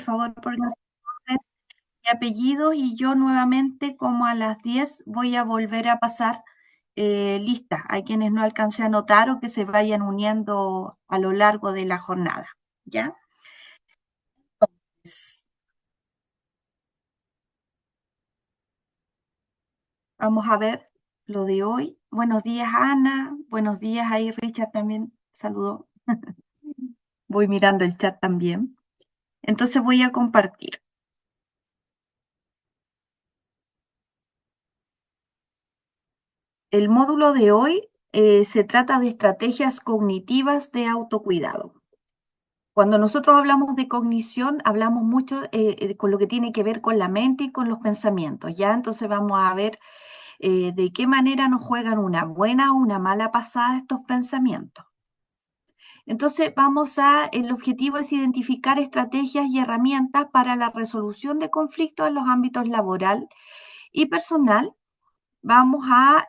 por favor, pongan sus nombres y apellidos y yo nuevamente, como a las 10, voy a volver a pasar lista a quienes no alcancé a anotar o que se vayan uniendo a lo largo de la jornada. ¿Ya? Vamos a ver lo de hoy. Buenos días, Ana. Buenos días, ahí Richard también saludó. Voy mirando el chat también. Entonces voy a compartir. El módulo de hoy se trata de estrategias cognitivas de autocuidado. Cuando nosotros hablamos de cognición, hablamos mucho con lo que tiene que ver con la mente y con los pensamientos, ¿ya? Entonces vamos a ver de qué manera nos juegan una buena o una mala pasada estos pensamientos. Entonces el objetivo es identificar estrategias y herramientas para la resolución de conflictos en los ámbitos laboral y personal. Vamos a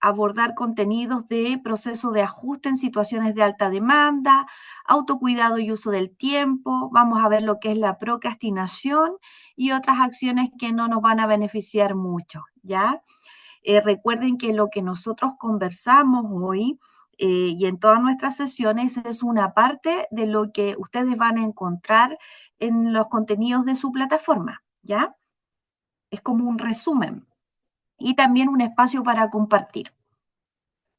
abordar contenidos de proceso de ajuste en situaciones de alta demanda, autocuidado y uso del tiempo. Vamos a ver lo que es la procrastinación y otras acciones que no nos van a beneficiar mucho, ¿ya? Recuerden que lo que nosotros conversamos hoy y en todas nuestras sesiones es una parte de lo que ustedes van a encontrar en los contenidos de su plataforma, ¿ya? Es como un resumen y también un espacio para compartir.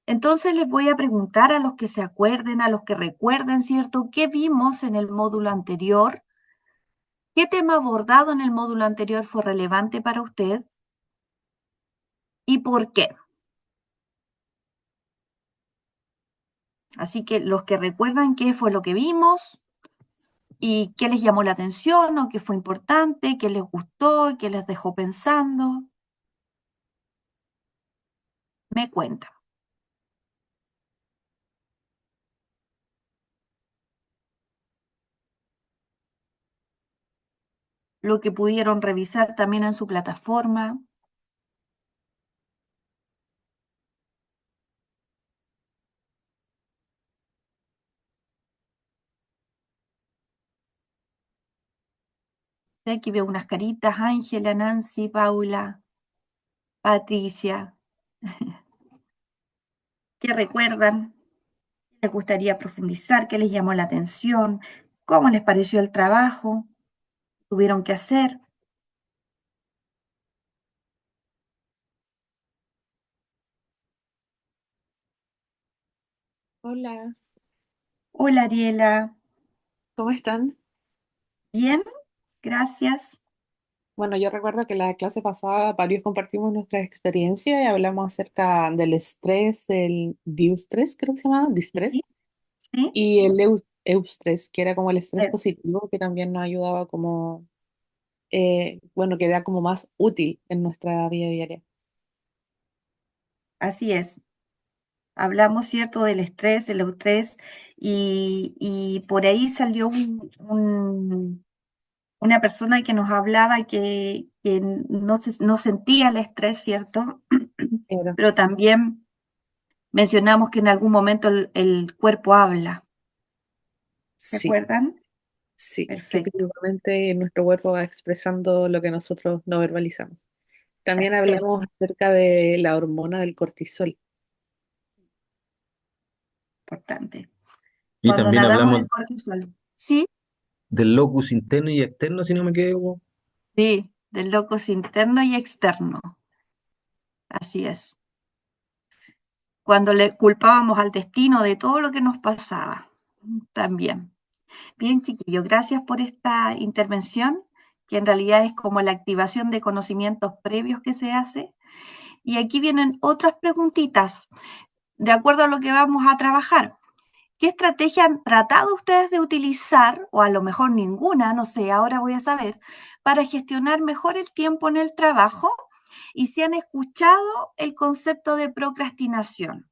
Entonces les voy a preguntar a los que se acuerden, a los que recuerden, ¿cierto? ¿Qué vimos en el módulo anterior? ¿Qué tema abordado en el módulo anterior fue relevante para usted? ¿Y por qué? Así que los que recuerdan qué fue lo que vimos y qué les llamó la atención o qué fue importante, qué les gustó, qué les dejó pensando, me cuentan. Lo que pudieron revisar también en su plataforma. Aquí veo unas caritas, Ángela, Nancy, Paula, Patricia. ¿Qué recuerdan? ¿Les gustaría profundizar? ¿Qué les llamó la atención? ¿Cómo les pareció el trabajo? ¿Tuvieron que hacer? Hola, Hola, Ariela. ¿cómo están? Bien, gracias. Bueno, yo recuerdo que la clase pasada varios compartimos nuestra experiencia y hablamos acerca del estrés, el diustrés, creo que se llama, distrés, Sí, sí, y el eustrés, que era como el estrés eh, positivo, que también nos ayudaba como, bueno, que era como más útil en nuestra vida diaria. así es. Hablamos, ¿cierto?, del estrés, del eustrés, y por ahí salió una persona que nos hablaba que no sentía el estrés, ¿cierto? Era, Pero también mencionamos que en algún momento el cuerpo habla. ¿Se sí, acuerdan? sí, que Perfecto. principalmente nuestro cuerpo va expresando lo que nosotros no verbalizamos. También Es hablamos acerca de la hormona del cortisol. importante. Y Cuando también nadamos hablamos el cortisol. Sí, del locus interno y externo, si no me equivoco. sí, del locus interno y externo. Así es. Cuando le culpábamos al destino de todo lo que nos pasaba. También. Bien, chiquillos, gracias por esta intervención, que en realidad es como la activación de conocimientos previos que se hace. Y aquí vienen otras preguntitas, de acuerdo a lo que vamos a trabajar. ¿Qué estrategia han tratado ustedes de utilizar, o a lo mejor ninguna, no sé, ahora voy a saber, para gestionar mejor el tiempo en el trabajo? Y si han escuchado el concepto de procrastinación.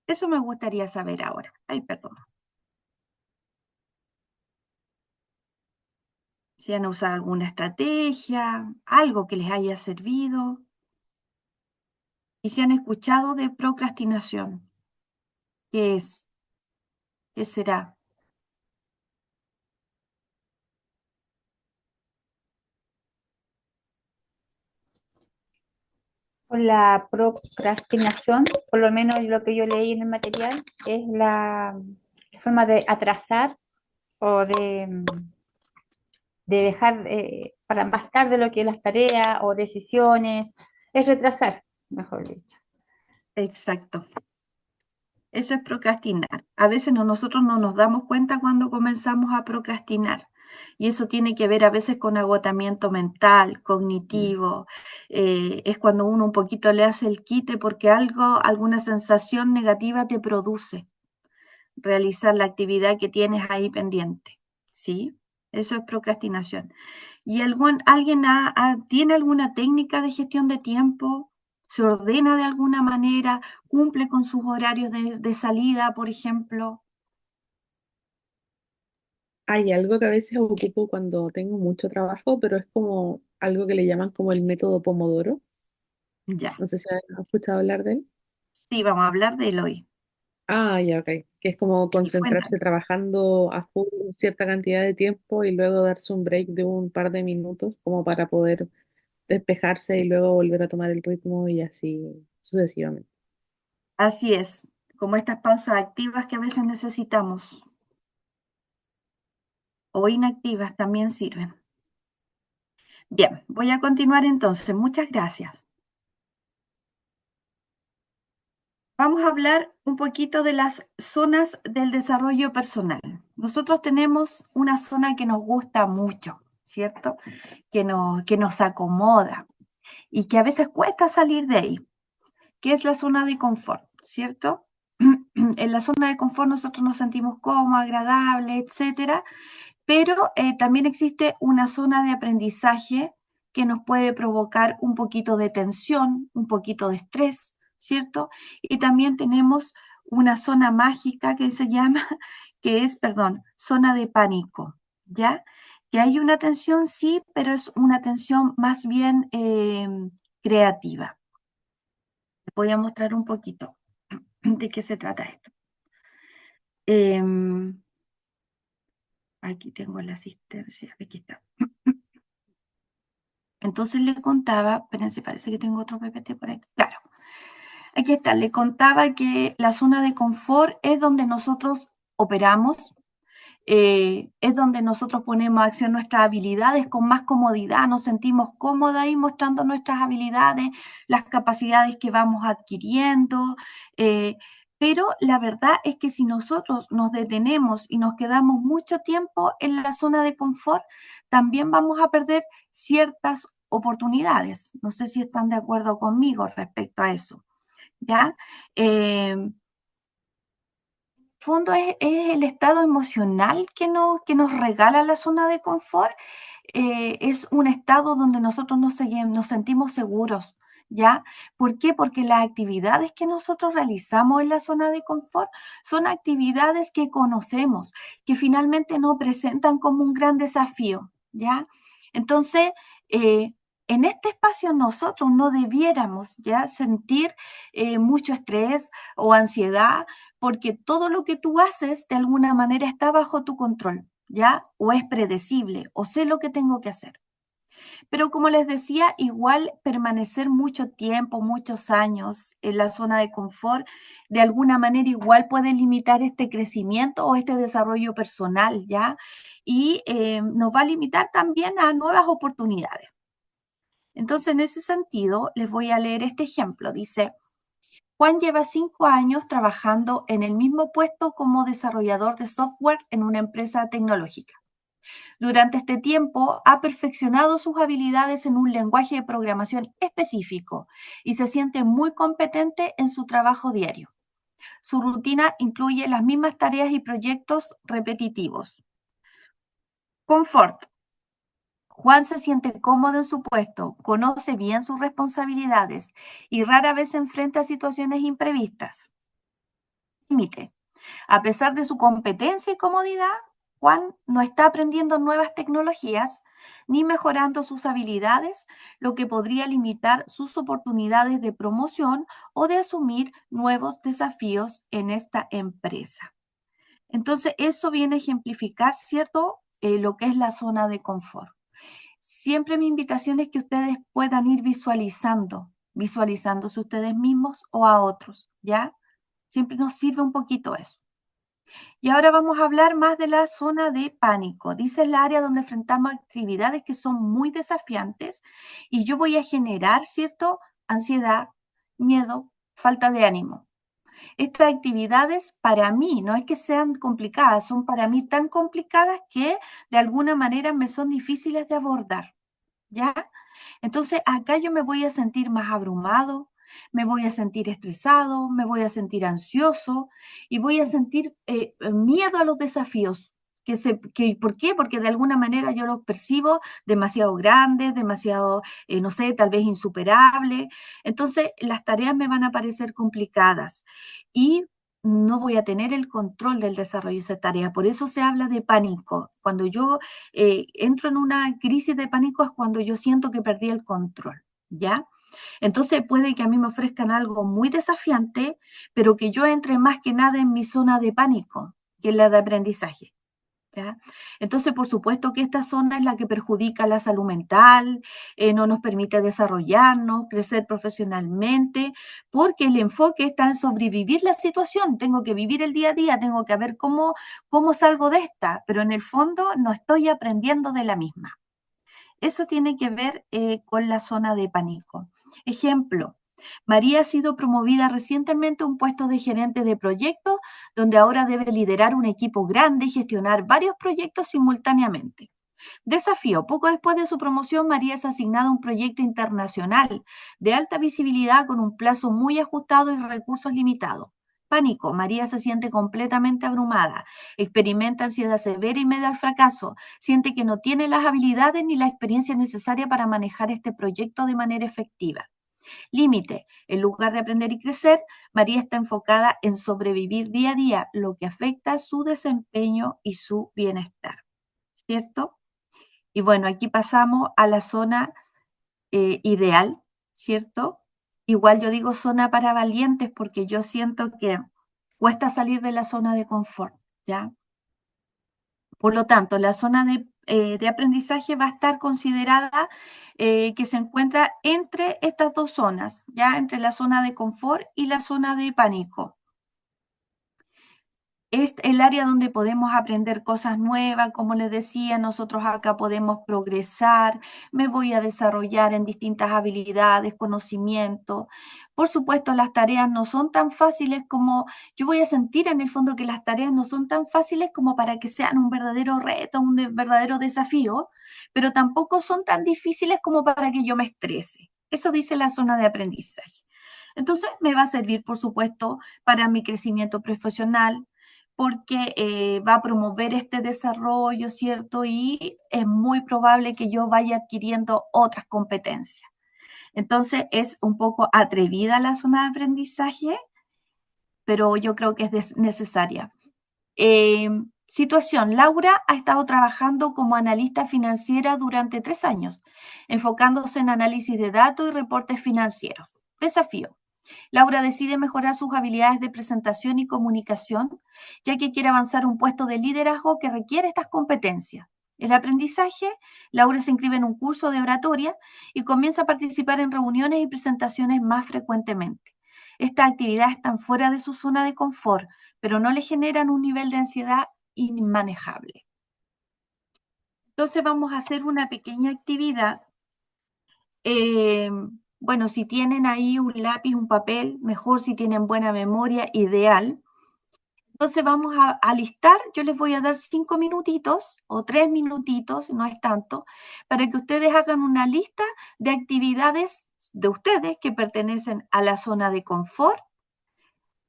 Eso me gustaría saber ahora. Ay, perdón. Si han usado alguna estrategia, algo que les haya servido. Y si han escuchado de procrastinación. ¿Qué es? ¿Qué será? Con la procrastinación, por lo menos lo que yo leí en el material, es la forma de atrasar o de dejar para más tarde lo que es las tareas o decisiones, es retrasar, mejor dicho. Exacto. Eso es procrastinar. A veces nosotros no nos damos cuenta cuando comenzamos a procrastinar. Y eso tiene que ver a veces con agotamiento mental, Mm. cognitivo. Es cuando uno un poquito le hace el quite porque alguna sensación negativa te produce realizar la actividad que tienes ahí pendiente. ¿Sí? Eso es procrastinación. ¿Y alguien tiene alguna técnica de gestión de tiempo? ¿Se ordena de alguna manera? ¿Cumple con sus horarios de salida, por ejemplo? Hay algo que a veces ocupo cuando tengo mucho trabajo, pero es como algo que le llaman como el método Pomodoro. Ya. No sé si has escuchado hablar de él. Sí, vamos a hablar de él hoy. Ah, ya, ok. Que es como Sí, concentrarse cuéntame. trabajando a full cierta cantidad de tiempo y luego darse un break de un par de minutos como para poder despejarse y luego volver a tomar el ritmo y así sucesivamente. Así es, como estas pausas activas que a veces necesitamos o inactivas también sirven. Bien, voy a continuar entonces. Muchas gracias. Vamos a hablar un poquito de las zonas del desarrollo personal. Nosotros tenemos una zona que nos gusta mucho, ¿cierto? Que nos acomoda y que a veces cuesta salir de ahí, que es la zona de confort, ¿cierto? En la zona de confort nosotros nos sentimos cómodos, agradables, etcétera, pero también existe una zona de aprendizaje que nos puede provocar un poquito de tensión, un poquito de estrés, ¿cierto? Y también tenemos una zona mágica que se llama, que es, perdón, zona de pánico, ¿ya? Que hay una tensión, sí, pero es una tensión más bien creativa. Les voy a mostrar un poquito de qué se trata esto. Em, Aquí tengo la asistencia, aquí está. Entonces le contaba, espérense, parece que tengo otro PPT por ahí. Claro, aquí está, le contaba que la zona de confort es donde nosotros operamos, es donde nosotros ponemos a acción nuestras habilidades con más comodidad, nos sentimos cómodas ahí mostrando nuestras habilidades, las capacidades que vamos adquiriendo, eh, pero la verdad es que si nosotros nos detenemos y nos quedamos mucho tiempo en la zona de confort, también vamos a perder ciertas oportunidades. No sé si están de acuerdo conmigo respecto a eso, ¿ya? Fondo es el estado emocional que nos regala la zona de confort. Es un estado donde nosotros nos sentimos seguros, ¿ya? ¿Por qué? Porque las actividades que nosotros realizamos en la zona de confort son actividades que conocemos, que finalmente no presentan como un gran desafío, ¿ya? Entonces, en este espacio nosotros no debiéramos ya sentir mucho estrés o ansiedad porque todo lo que tú haces de alguna manera está bajo tu control, ¿ya? O es predecible, o sé lo que tengo que hacer. Pero como les decía, igual permanecer mucho tiempo, muchos años en la zona de confort, de alguna manera igual puede limitar este crecimiento o este desarrollo personal, ¿ya? Y nos va a limitar también a nuevas oportunidades. Entonces, en ese sentido, les voy a leer este ejemplo. Dice, Juan lleva 5 años trabajando en el mismo puesto como desarrollador de software en una empresa tecnológica. Durante este tiempo ha perfeccionado sus habilidades en un lenguaje de programación específico y se siente muy competente en su trabajo diario. Su rutina incluye las mismas tareas y proyectos repetitivos. Confort. Juan se siente cómodo en su puesto, conoce bien sus responsabilidades y rara vez se enfrenta a situaciones imprevistas. Límite. A pesar de su competencia y comodidad, Juan no está aprendiendo nuevas tecnologías ni mejorando sus habilidades, lo que podría limitar sus oportunidades de promoción o de asumir nuevos desafíos en esta empresa. Entonces, eso viene a ejemplificar, ¿cierto? Lo que es la zona de confort. Siempre mi invitación es que ustedes puedan ir visualizando visualizándose ustedes mismos o a otros, ¿ya? Siempre nos sirve un poquito eso. Y ahora vamos a hablar más de la zona de pánico. Dice el área donde enfrentamos actividades que son muy desafiantes y yo voy a generar, ¿cierto? Ansiedad, miedo, falta de ánimo. Estas actividades para mí, no es que sean complicadas, son para mí tan complicadas que de alguna manera me son difíciles de abordar, ¿ya? Entonces, acá yo me voy a sentir más abrumado, me voy a sentir estresado, me voy a sentir ansioso y voy a sentir miedo a los desafíos. ¿Por qué? Porque de alguna manera yo los percibo demasiado grandes, demasiado, no sé, tal vez insuperables. Entonces, las tareas me van a parecer complicadas y no voy a tener el control del desarrollo de esa tarea. Por eso se habla de pánico. Cuando yo entro en una crisis de pánico es cuando yo siento que perdí el control, ¿ya? Entonces puede que a mí me ofrezcan algo muy desafiante, pero que yo entre más que nada en mi zona de pánico, que es la de aprendizaje. ¿Ya? Entonces, por supuesto que esta zona es la que perjudica la salud mental, no nos permite desarrollarnos, crecer profesionalmente, porque el enfoque está en sobrevivir la situación. Tengo que vivir el día a día, tengo que ver cómo salgo de esta, pero en el fondo no estoy aprendiendo de la misma. Eso tiene que ver con la zona de pánico. Ejemplo, María ha sido promovida recientemente a un puesto de gerente de proyectos, donde ahora debe liderar un equipo grande y gestionar varios proyectos simultáneamente. Desafío. Poco después de su promoción, María es asignada a un proyecto internacional de alta visibilidad con un plazo muy ajustado y recursos limitados. Pánico. María se siente completamente abrumada, experimenta ansiedad severa y miedo al fracaso, siente que no tiene las habilidades ni la experiencia necesaria para manejar este proyecto de manera efectiva. Límite. En lugar de aprender y crecer, María está enfocada en sobrevivir día a día, lo que afecta su desempeño y su bienestar. ¿Cierto? Y bueno, aquí pasamos a la zona ideal, ¿cierto? Igual yo digo zona para valientes porque yo siento que cuesta salir de la zona de confort, ¿ya? Por lo tanto, la zona de aprendizaje va a estar considerada que se encuentra entre estas dos zonas, ¿ya? Entre la zona de confort y la zona de pánico. Es el área donde podemos aprender cosas nuevas, como les decía, nosotros acá podemos progresar, me voy a desarrollar en distintas habilidades, conocimientos. Por supuesto, las tareas no son tan fáciles como, yo voy a sentir en el fondo que las tareas no son tan fáciles como para que sean un verdadero reto, verdadero desafío, pero tampoco son tan difíciles como para que yo me estrese. Eso dice la zona de aprendizaje. Entonces, me va a servir, por supuesto, para mi crecimiento profesional, porque va a promover este desarrollo, ¿cierto? Y es muy probable que yo vaya adquiriendo otras competencias. Entonces, es un poco atrevida la zona de aprendizaje, pero yo creo que es necesaria. Situación, Laura ha estado trabajando como analista financiera durante 3 años, enfocándose en análisis de datos y reportes financieros. Desafío. Laura decide mejorar sus habilidades de presentación y comunicación, ya que quiere avanzar a un puesto de liderazgo que requiere estas competencias. El aprendizaje, Laura se inscribe en un curso de oratoria y comienza a participar en reuniones y presentaciones más frecuentemente. Estas actividades están fuera de su zona de confort, pero no le generan un nivel de ansiedad inmanejable. Entonces vamos a hacer una pequeña actividad. Bueno, si tienen ahí un lápiz, un papel, mejor si tienen buena memoria, ideal. Entonces vamos a listar, yo les voy a dar 5 minutitos o 3 minutitos, no es tanto, para que ustedes hagan una lista de actividades de ustedes que pertenecen a la zona de confort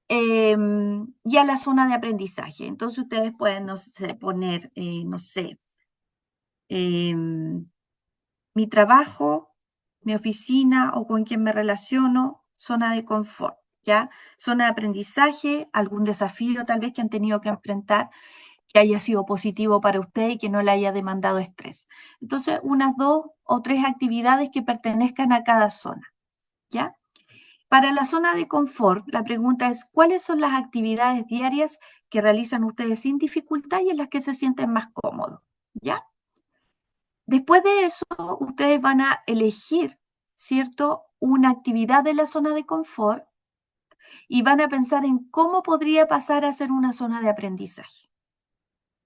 y a la zona de aprendizaje. Entonces ustedes pueden, no sé, poner, no sé, em, mi trabajo, mi oficina o con quien me relaciono, zona de confort, ¿ya? Zona de aprendizaje, algún desafío tal vez que han tenido que enfrentar que haya sido positivo para usted y que no le haya demandado estrés. Entonces, unas 2 o 3 actividades que pertenezcan a cada zona, ¿ya? Para la zona de confort, la pregunta es, ¿cuáles son las actividades diarias que realizan ustedes sin dificultad y en las que se sienten más cómodos? ¿Ya? Después de eso, ustedes van a elegir, ¿cierto? una actividad de la zona de confort y van a pensar en cómo podría pasar a ser una zona de aprendizaje.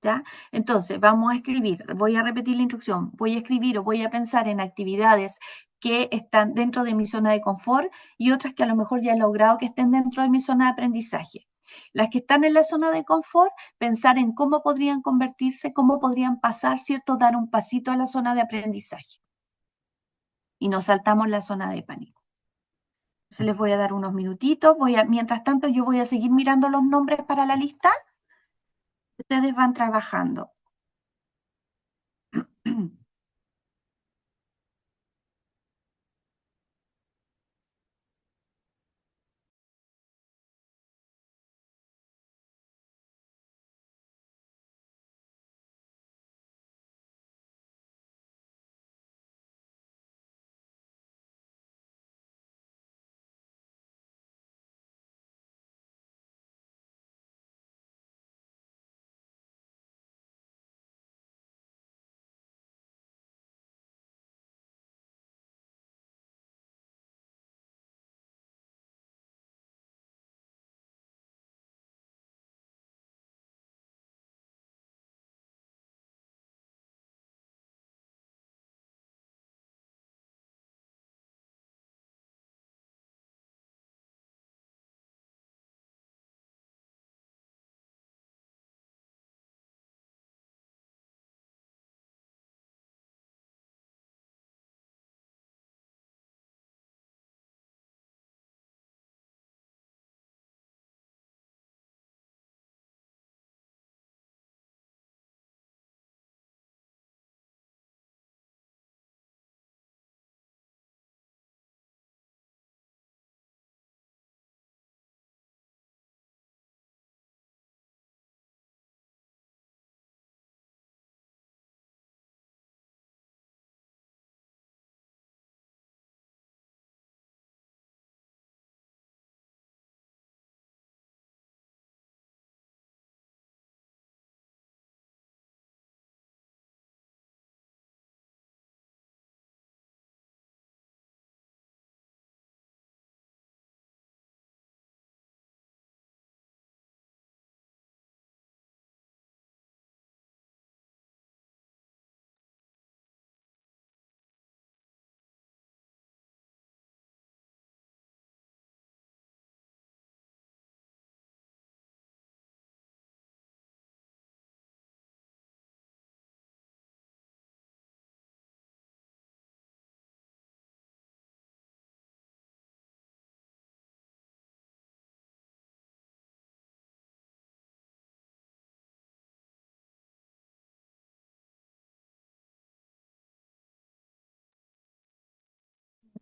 ¿Ya? Entonces, vamos a escribir, voy a repetir la instrucción, voy a escribir o voy a pensar en actividades que están dentro de mi zona de confort y otras que a lo mejor ya he logrado que estén dentro de mi zona de aprendizaje. Las que están en la zona de confort, pensar en cómo podrían convertirse, cómo podrían pasar, ¿cierto? Dar un pasito a la zona de aprendizaje. Y nos saltamos la zona de pánico. Se les voy a dar unos minutitos, mientras tanto yo voy a seguir mirando los nombres para la lista. Ustedes van trabajando.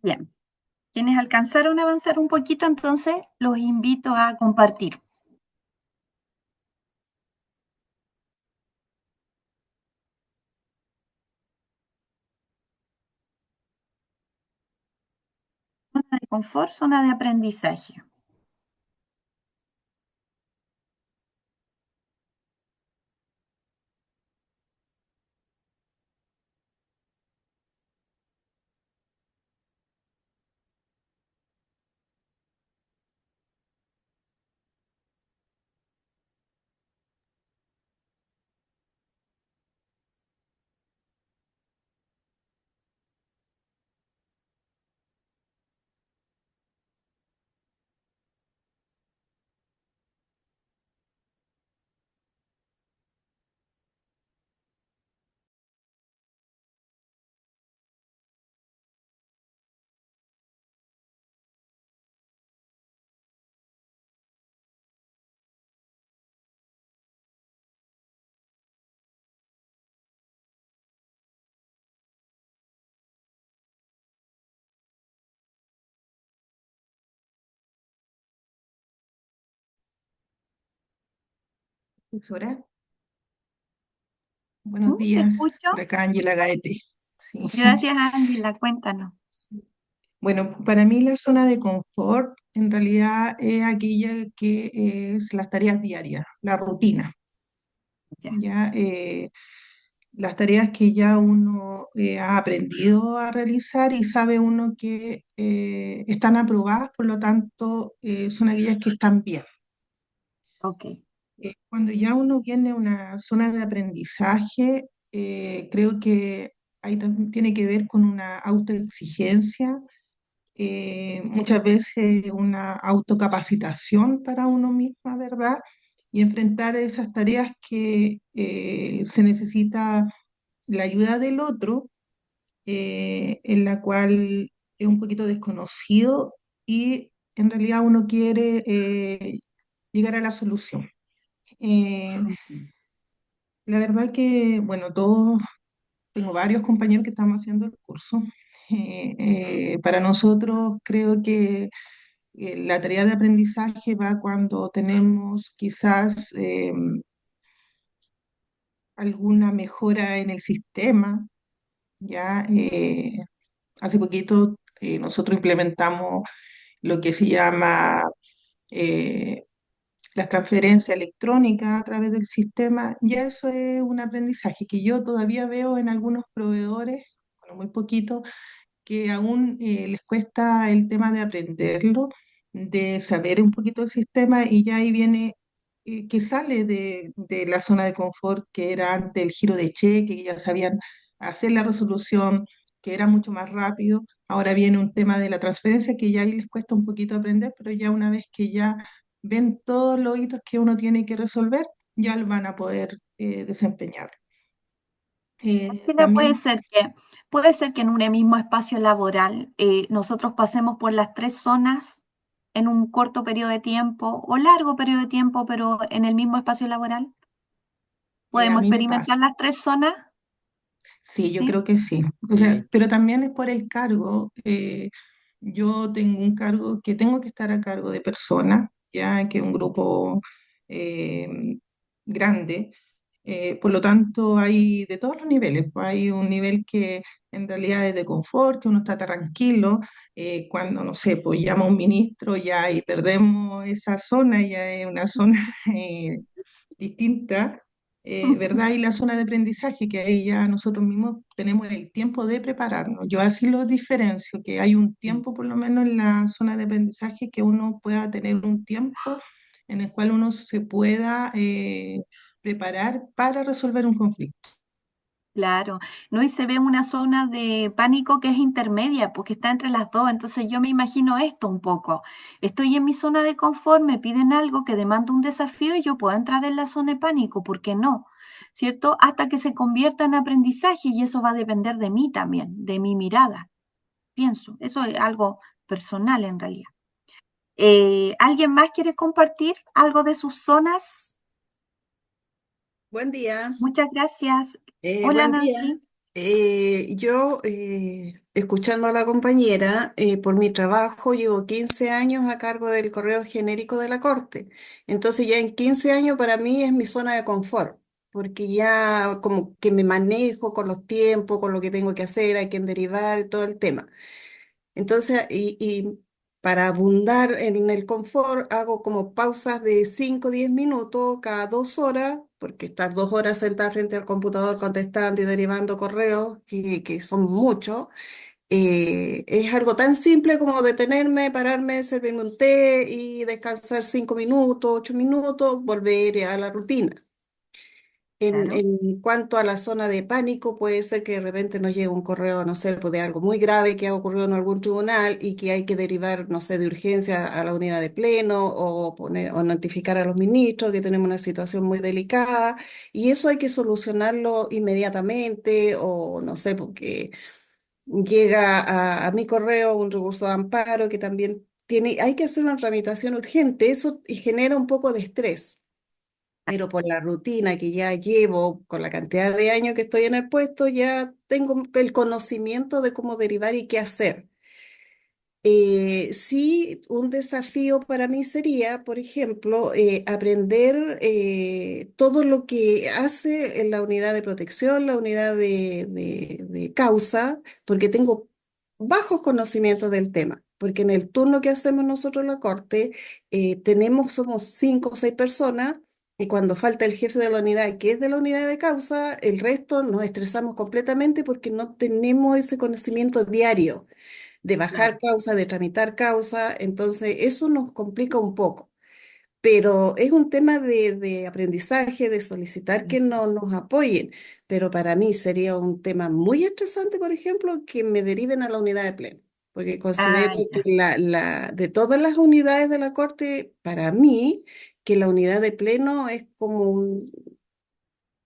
Bien. Quienes alcanzaron a avanzar un poquito, entonces los invito a compartir. Zona de confort, zona de aprendizaje. Profesora, buenos Te días. escucho. Por acá Ángela Gaete. Sí. Gracias, Ángela. Cuéntanos. Sí. Bueno, para mí la zona de confort en realidad es aquella que es las tareas diarias, la rutina. Ya. Ya, las tareas que ya uno ha aprendido a realizar y sabe uno que están aprobadas, por lo tanto, son aquellas que están bien. Ok. Cuando ya uno viene a una zona de aprendizaje, creo que ahí también tiene que ver con una autoexigencia, muchas veces una autocapacitación para uno misma, ¿verdad? Y enfrentar esas tareas que se necesita la ayuda del otro, en la cual es un poquito desconocido y en realidad uno quiere llegar a la solución. Eh, Ujú. la verdad que, bueno, todos, tengo varios compañeros que estamos haciendo el curso. Para nosotros creo que la tarea de aprendizaje va cuando tenemos quizás alguna mejora en el sistema, ya hace poquito nosotros implementamos lo que se llama eh, las transferencias electrónicas a través del sistema. Ya eso es un aprendizaje que yo todavía veo en algunos proveedores, bueno, muy poquito, que aún les cuesta el tema de aprenderlo, de saber un poquito el sistema y ya ahí viene que sale de la zona de confort que era antes el giro de cheque, que ya sabían hacer la resolución, que era mucho más rápido. Ahora viene un tema de la transferencia que ya ahí les cuesta un poquito aprender, pero ya una vez que ya ven todos los hitos que uno tiene que resolver, ya lo van a poder desempeñar. Mira, También puede ser que en un mismo espacio laboral nosotros pasemos por las tres zonas en un corto periodo de tiempo o largo periodo de tiempo, pero en el mismo espacio laboral. a ¿Podemos mí me pasa. experimentar las tres zonas? Sí, yo ¿Sí? creo que sí. O sea, Sí. pero también es por el cargo. Yo tengo un cargo que tengo que estar a cargo de personas, ya que es un grupo eh, grande. Por lo tanto, hay de todos los niveles. Pues hay un nivel que en realidad es de confort, que uno está tranquilo. Cuando, no sé, pues llama un ministro ya y perdemos esa zona, ya es una zona eh, distinta, ¿verdad? Y la zona de aprendizaje, que ahí ya nosotros mismos tenemos el tiempo de prepararnos. Yo así lo diferencio, que hay un tiempo por lo menos en la zona de aprendizaje que uno pueda tener un tiempo en el cual uno se pueda preparar para resolver un conflicto. Claro, no, y se ve una zona de pánico que es intermedia, porque está entre las dos. Entonces yo me imagino esto un poco. Estoy en mi zona de confort, me piden algo que demanda un desafío y yo puedo entrar en la zona de pánico, ¿por qué no? ¿Cierto? Hasta que se convierta en aprendizaje y eso va a depender de mí también, de mi mirada, pienso. Eso es algo personal en realidad. ¿Alguien más quiere compartir algo de sus zonas? Buen día, Muchas gracias. Hola, buen día. Nancy. Yo, escuchando a la compañera, por mi trabajo llevo 15 años a cargo del correo genérico de la Corte. Entonces ya en 15 años para mí es mi zona de confort, porque ya como que me manejo con los tiempos, con lo que tengo que hacer, hay que derivar, todo el tema. Entonces, y para abundar en el confort, hago como pausas de 5 o 10 minutos cada 2 horas, porque estar 2 horas sentada frente al computador contestando y derivando correos, que son muchos, es algo tan simple como detenerme, pararme, servirme un té y descansar 5 minutos, 8 minutos, volver a la rutina. Claro. En cuanto a la zona de pánico, puede ser que de repente nos llegue un correo, no sé, pues de algo muy grave que ha ocurrido en algún tribunal y que hay que derivar, no sé, de urgencia a la unidad de pleno o poner o notificar a los ministros que tenemos una situación muy delicada y eso hay que solucionarlo inmediatamente o no sé, porque llega a mi correo un recurso de amparo que también tiene, hay que hacer una tramitación urgente, eso y genera un poco de estrés, pero por la rutina que ya llevo, con la cantidad de años que estoy en el puesto, ya tengo el conocimiento de cómo derivar y qué hacer. Sí, un desafío para mí sería, por ejemplo, aprender todo lo que hace en la unidad de protección, la unidad de causa, porque tengo bajos conocimientos del tema. Porque en el turno que hacemos nosotros en la corte, somos 5 o 6 personas Y cuando falta el jefe de la unidad, que es de la unidad de causa, el resto nos estresamos completamente porque no tenemos ese conocimiento diario de bajar Claro. causa, de tramitar causa, entonces eso nos complica un poco. Pero es un tema de aprendizaje, de solicitar que no nos apoyen. Pero para mí sería un tema muy estresante, por ejemplo, que me deriven a la unidad de pleno, porque considero Ah, que ya. de todas las unidades de la Corte, para mí, que la unidad de pleno es como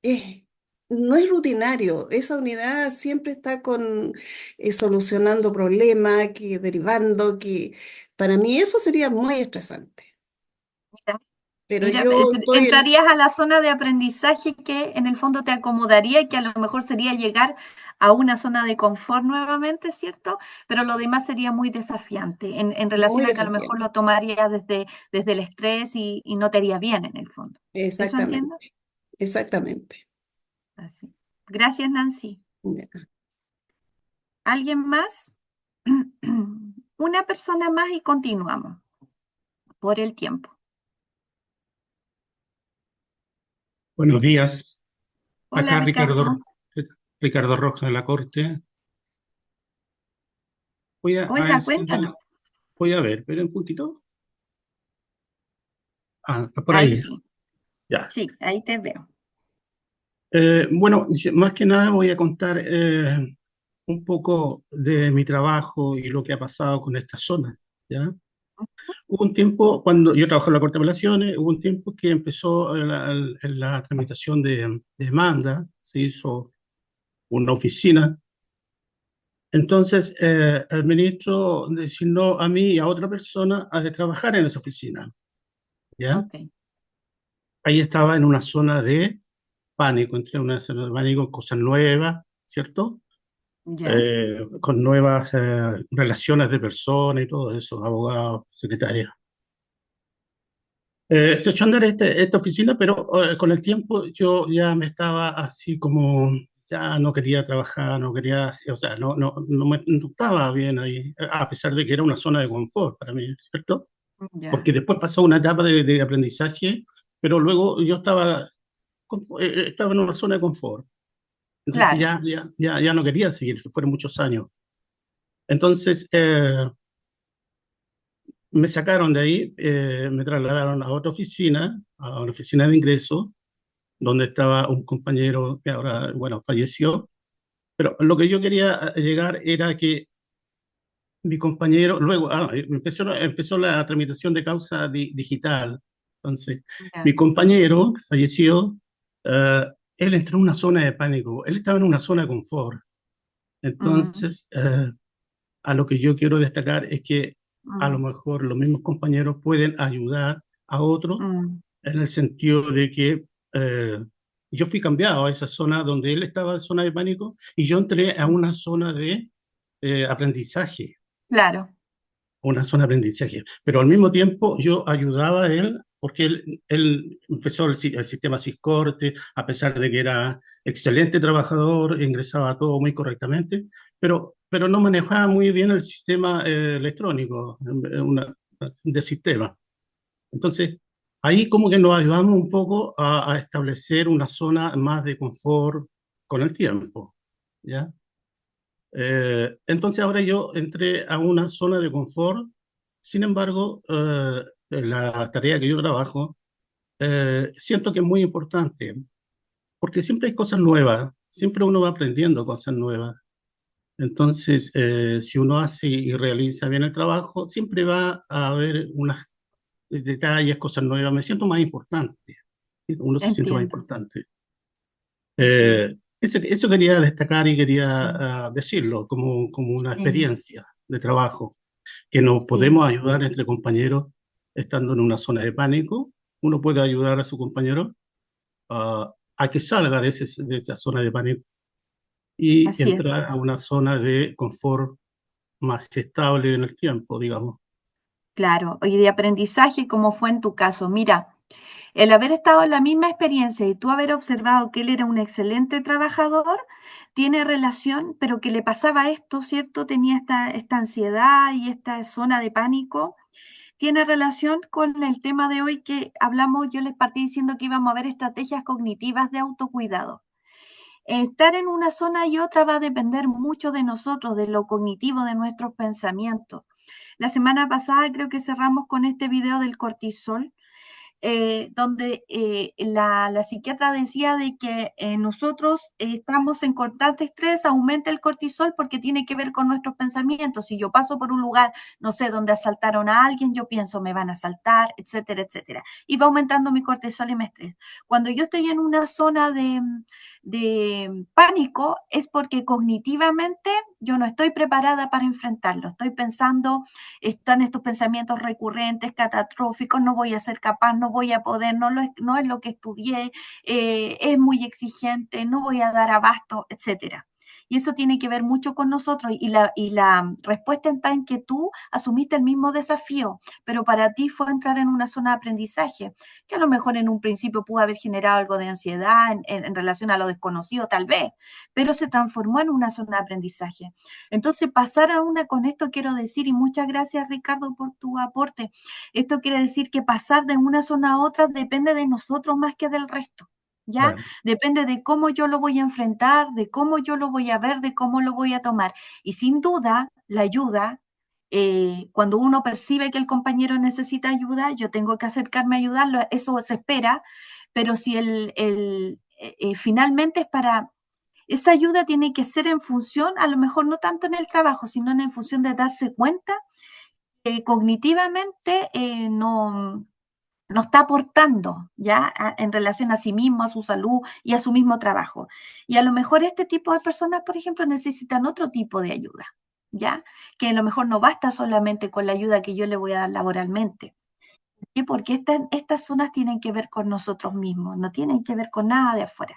es- no es rutinario. Esa unidad siempre está solucionando problemas, que derivando, que para mí eso sería muy estresante. Mira, Pero mira, yo estoy en entrarías a la zona de aprendizaje que en el fondo te acomodaría y que a lo mejor sería llegar a una zona de confort nuevamente, ¿cierto? Pero lo demás sería muy desafiante en muy relación a que a lo mejor desafiante. lo tomarías desde el estrés y no te haría bien en el fondo. ¿Eso entiendo? Exactamente, exactamente. Así. Gracias, Nancy. Ya. ¿Alguien más? Una persona más y continuamos por el tiempo. Buenos días. Hola, Acá Ricardo. Ricardo Rojas de la Corte. Hola, cuéntanos. Voy a ver, espera un poquito. Ah, está por Ahí ahí. sí, Ya. sí, ahí te veo. Bueno, más que nada voy a contar un poco de mi trabajo y lo que ha pasado con esta zona, ¿ya? Hubo un tiempo, cuando yo trabajo en la Corte de Apelaciones, hubo un tiempo que empezó la tramitación de demanda, se hizo una oficina. Entonces, el ministro designó a mí y a otra persona a de trabajar en esa oficina, ¿ya? Ok, Ahí estaba en una zona de pánico, entré en una zona de pánico, cosas nuevas, ¿cierto? ya, Con nuevas relaciones de personas y todo eso, abogados, secretarios. Se echó a andar esta oficina, pero con el tiempo yo ya me estaba así como, ya no quería trabajar, no quería, o sea, no estaba bien ahí, a pesar de que era una zona de confort para mí, ¿cierto? ya, Porque después pasó una etapa de aprendizaje, pero luego yo estaba en una zona de confort. Entonces claro. ya no quería seguir, fueron muchos años. Entonces me sacaron de ahí, me trasladaron a otra oficina, a una oficina de ingreso, donde estaba un compañero que ahora, bueno, falleció. Pero lo que yo quería llegar era que mi compañero, luego empezó la tramitación de causa digital. Entonces, Ya, mi compañero que falleció, eh, él entró en una zona de pánico, él estaba en una zona de confort. mm, Entonces, a lo que yo quiero destacar es que a lo mm, mejor los mismos compañeros pueden ayudar a otros mm, en el sentido de que eh, yo fui cambiado a esa zona donde él estaba en zona de pánico y yo entré a mm. una zona de aprendizaje, Claro, una zona de aprendizaje. Pero al mismo tiempo yo ayudaba a él porque él empezó el sistema Siscorte, a pesar de que era excelente trabajador, ingresaba todo muy correctamente, pero no manejaba muy bien el sistema electrónico de sistema. Entonces, ahí como que nos ayudamos un poco a establecer una zona más de confort con el tiempo, ¿ya? Entonces ahora yo entré a una zona de confort, sin embargo, la tarea que yo trabajo, siento que es muy importante, porque siempre hay cosas nuevas, siempre uno va aprendiendo cosas nuevas. Entonces, si uno hace y realiza bien el trabajo, siempre va a haber unos detalles, cosas nuevas. Me siento más importante, uno se siente más entiendo. importante. Así es. Eso quería destacar y Sí, quería decirlo como una sí, experiencia de trabajo, que nos sí, podemos ayudar entre compañeros estando en una zona de pánico. Uno puede ayudar a su compañero a que salga de esa zona de pánico y así es. entrar a una zona de confort más estable en el tiempo, digamos. Claro. Y de aprendizaje, como fue en tu caso. Mira, el haber estado en la misma experiencia y tú haber observado que él era un excelente trabajador, tiene relación, pero que le pasaba esto, ¿cierto? Tenía esta ansiedad y esta zona de pánico. tiene relación con el tema de hoy que hablamos. Yo les partí diciendo que íbamos a ver estrategias cognitivas de autocuidado. Estar en una zona y otra va a depender mucho de nosotros, de lo cognitivo, de nuestros pensamientos. La semana pasada creo que cerramos con este video del cortisol, donde la psiquiatra decía de que nosotros estamos en constante estrés, aumenta el cortisol porque tiene que ver con nuestros pensamientos. Si yo paso por un lugar, no sé, donde asaltaron a alguien, yo pienso, me van a asaltar, etcétera, etcétera. Y va aumentando mi cortisol y mi estrés. Cuando yo estoy en una zona de pánico, es porque cognitivamente yo no estoy preparada para enfrentarlo. Estoy pensando, están estos pensamientos recurrentes, catastróficos, no voy a ser capaz, no voy a poder, no es lo que estudié, es muy exigente, no voy a dar abasto, etcétera. Y eso tiene que ver mucho con nosotros y la respuesta está en que tú asumiste el mismo desafío, pero para ti fue entrar en una zona de aprendizaje, que a lo mejor en un principio pudo haber generado algo de ansiedad en relación a lo desconocido, tal vez, pero se transformó en una zona de aprendizaje. Entonces, pasar a una, con esto quiero decir, y muchas gracias Ricardo por tu aporte, esto quiere decir que pasar de una zona a otra depende de nosotros más que del resto. ¿Ya? Claro. Depende de cómo yo lo voy a enfrentar, de cómo yo lo voy a ver, de cómo lo voy a tomar. Y sin duda, la ayuda, cuando uno percibe que el compañero necesita ayuda, yo tengo que acercarme a ayudarlo, eso se espera, pero si finalmente es para esa ayuda tiene que ser en función, a lo mejor no tanto en el trabajo, sino en función de darse cuenta que cognitivamente no está aportando ya en relación a sí mismo, a su salud y a su mismo trabajo. Y a lo mejor este tipo de personas, por ejemplo, necesitan otro tipo de ayuda, ¿ya? Que a lo mejor no basta solamente con la ayuda que yo le voy a dar laboralmente. ¿Qué? Porque estas zonas tienen que ver con nosotros mismos, no tienen que ver con nada de afuera.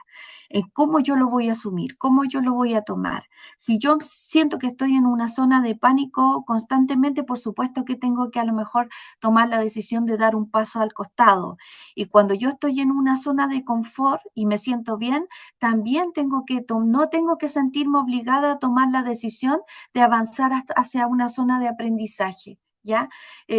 ¿Cómo yo lo voy a asumir? ¿Cómo yo lo voy a tomar? Si yo siento que estoy en una zona de pánico constantemente, por supuesto que tengo que a lo mejor tomar la decisión de dar un paso al costado. Y cuando yo estoy en una zona de confort y me siento bien, también no tengo que sentirme obligada a tomar la decisión de avanzar hacia una zona de aprendizaje. ¿Ya?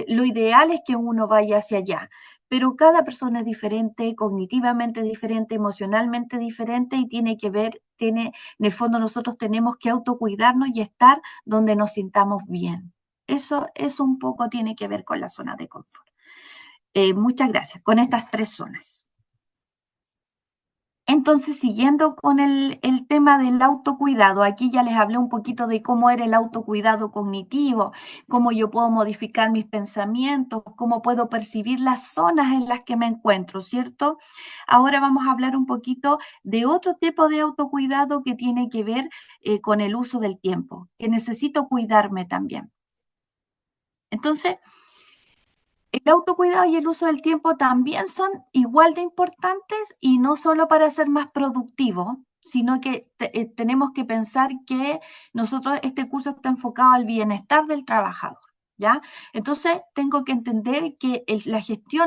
Lo ideal es que uno vaya hacia allá, pero cada persona es diferente, cognitivamente diferente, emocionalmente diferente y en el fondo nosotros tenemos que autocuidarnos y estar donde nos sintamos bien. Eso un poco tiene que ver con la zona de confort. Muchas gracias. Con estas tres zonas. Entonces, siguiendo con el tema del autocuidado, aquí ya les hablé un poquito de cómo era el autocuidado cognitivo, cómo yo puedo modificar mis pensamientos, cómo puedo percibir las zonas en las que me encuentro, ¿cierto? Ahora vamos a hablar un poquito de otro tipo de autocuidado que tiene que ver con el uso del tiempo, que necesito cuidarme también. Entonces, el autocuidado y el uso del tiempo también son igual de importantes y no solo para ser más productivos, sino que tenemos que pensar que nosotros, este curso está enfocado al bienestar del trabajador, ¿ya? Entonces, tengo que entender que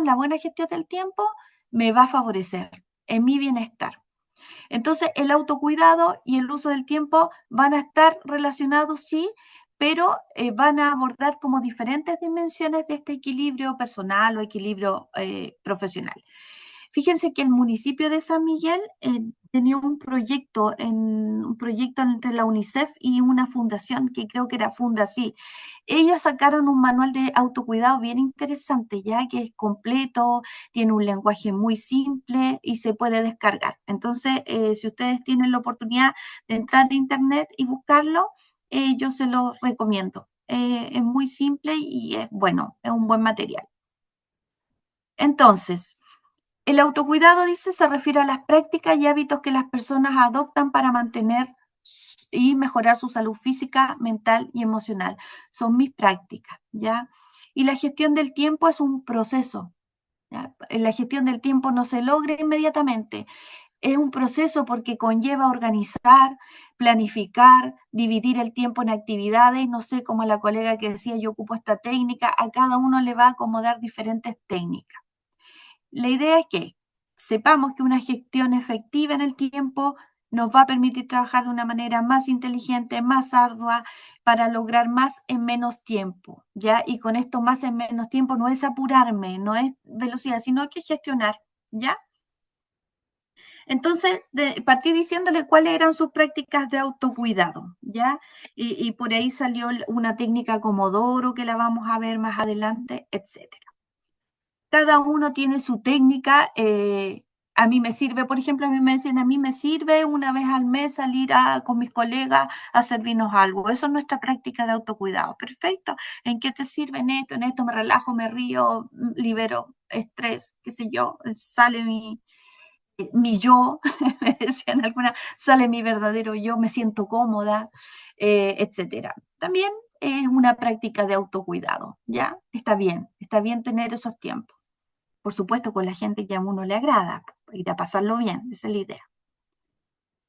la buena gestión del tiempo me va a favorecer en mi bienestar. Entonces, el autocuidado y el uso del tiempo van a estar relacionados, sí, pero van a abordar como diferentes dimensiones de este equilibrio personal o equilibrio profesional. Fíjense que el municipio de San Miguel tenía un proyecto entre la UNICEF y una fundación que creo que era Fundasil. Ellos sacaron un manual de autocuidado bien interesante, ya que es completo, tiene un lenguaje muy simple y se puede descargar. Entonces, si ustedes tienen la oportunidad de entrar a internet y buscarlo, yo se lo recomiendo. Es muy simple y es bueno, es un buen material. Entonces, el autocuidado, dice, se refiere a las prácticas y hábitos que las personas adoptan para mantener y mejorar su salud física, mental y emocional. Son mis prácticas, ¿ya? Y la gestión del tiempo es un proceso, ¿ya? La gestión del tiempo no se logra inmediatamente. Es un proceso porque conlleva organizar, planificar, dividir el tiempo en actividades. No sé, como la colega que decía, yo ocupo esta técnica, a cada uno le va a acomodar diferentes técnicas. La idea es que sepamos que una gestión efectiva en el tiempo nos va a permitir trabajar de una manera más inteligente, más ardua, para lograr más en menos tiempo, ¿ya? Y con esto más en menos tiempo no es apurarme, no es velocidad, sino que gestionar, ¿ya? Entonces, partí diciéndole cuáles eran sus prácticas de autocuidado, ¿ya? Y por ahí salió una técnica Pomodoro que la vamos a ver más adelante, etcétera. Cada uno tiene su técnica. A mí me sirve, por ejemplo, a mí me dicen, a mí me sirve una vez al mes salir con mis colegas a servirnos algo. Eso es nuestra práctica de autocuidado. Perfecto. ¿En qué te sirve? En esto me relajo, me río, libero estrés, qué sé yo, sale mi yo, me decían algunas, sale mi verdadero yo, me siento cómoda, etcétera. También es una práctica de autocuidado, ¿ya? Está bien tener esos tiempos. Por supuesto, con la gente que a uno le agrada, ir a pasarlo bien, esa es la idea.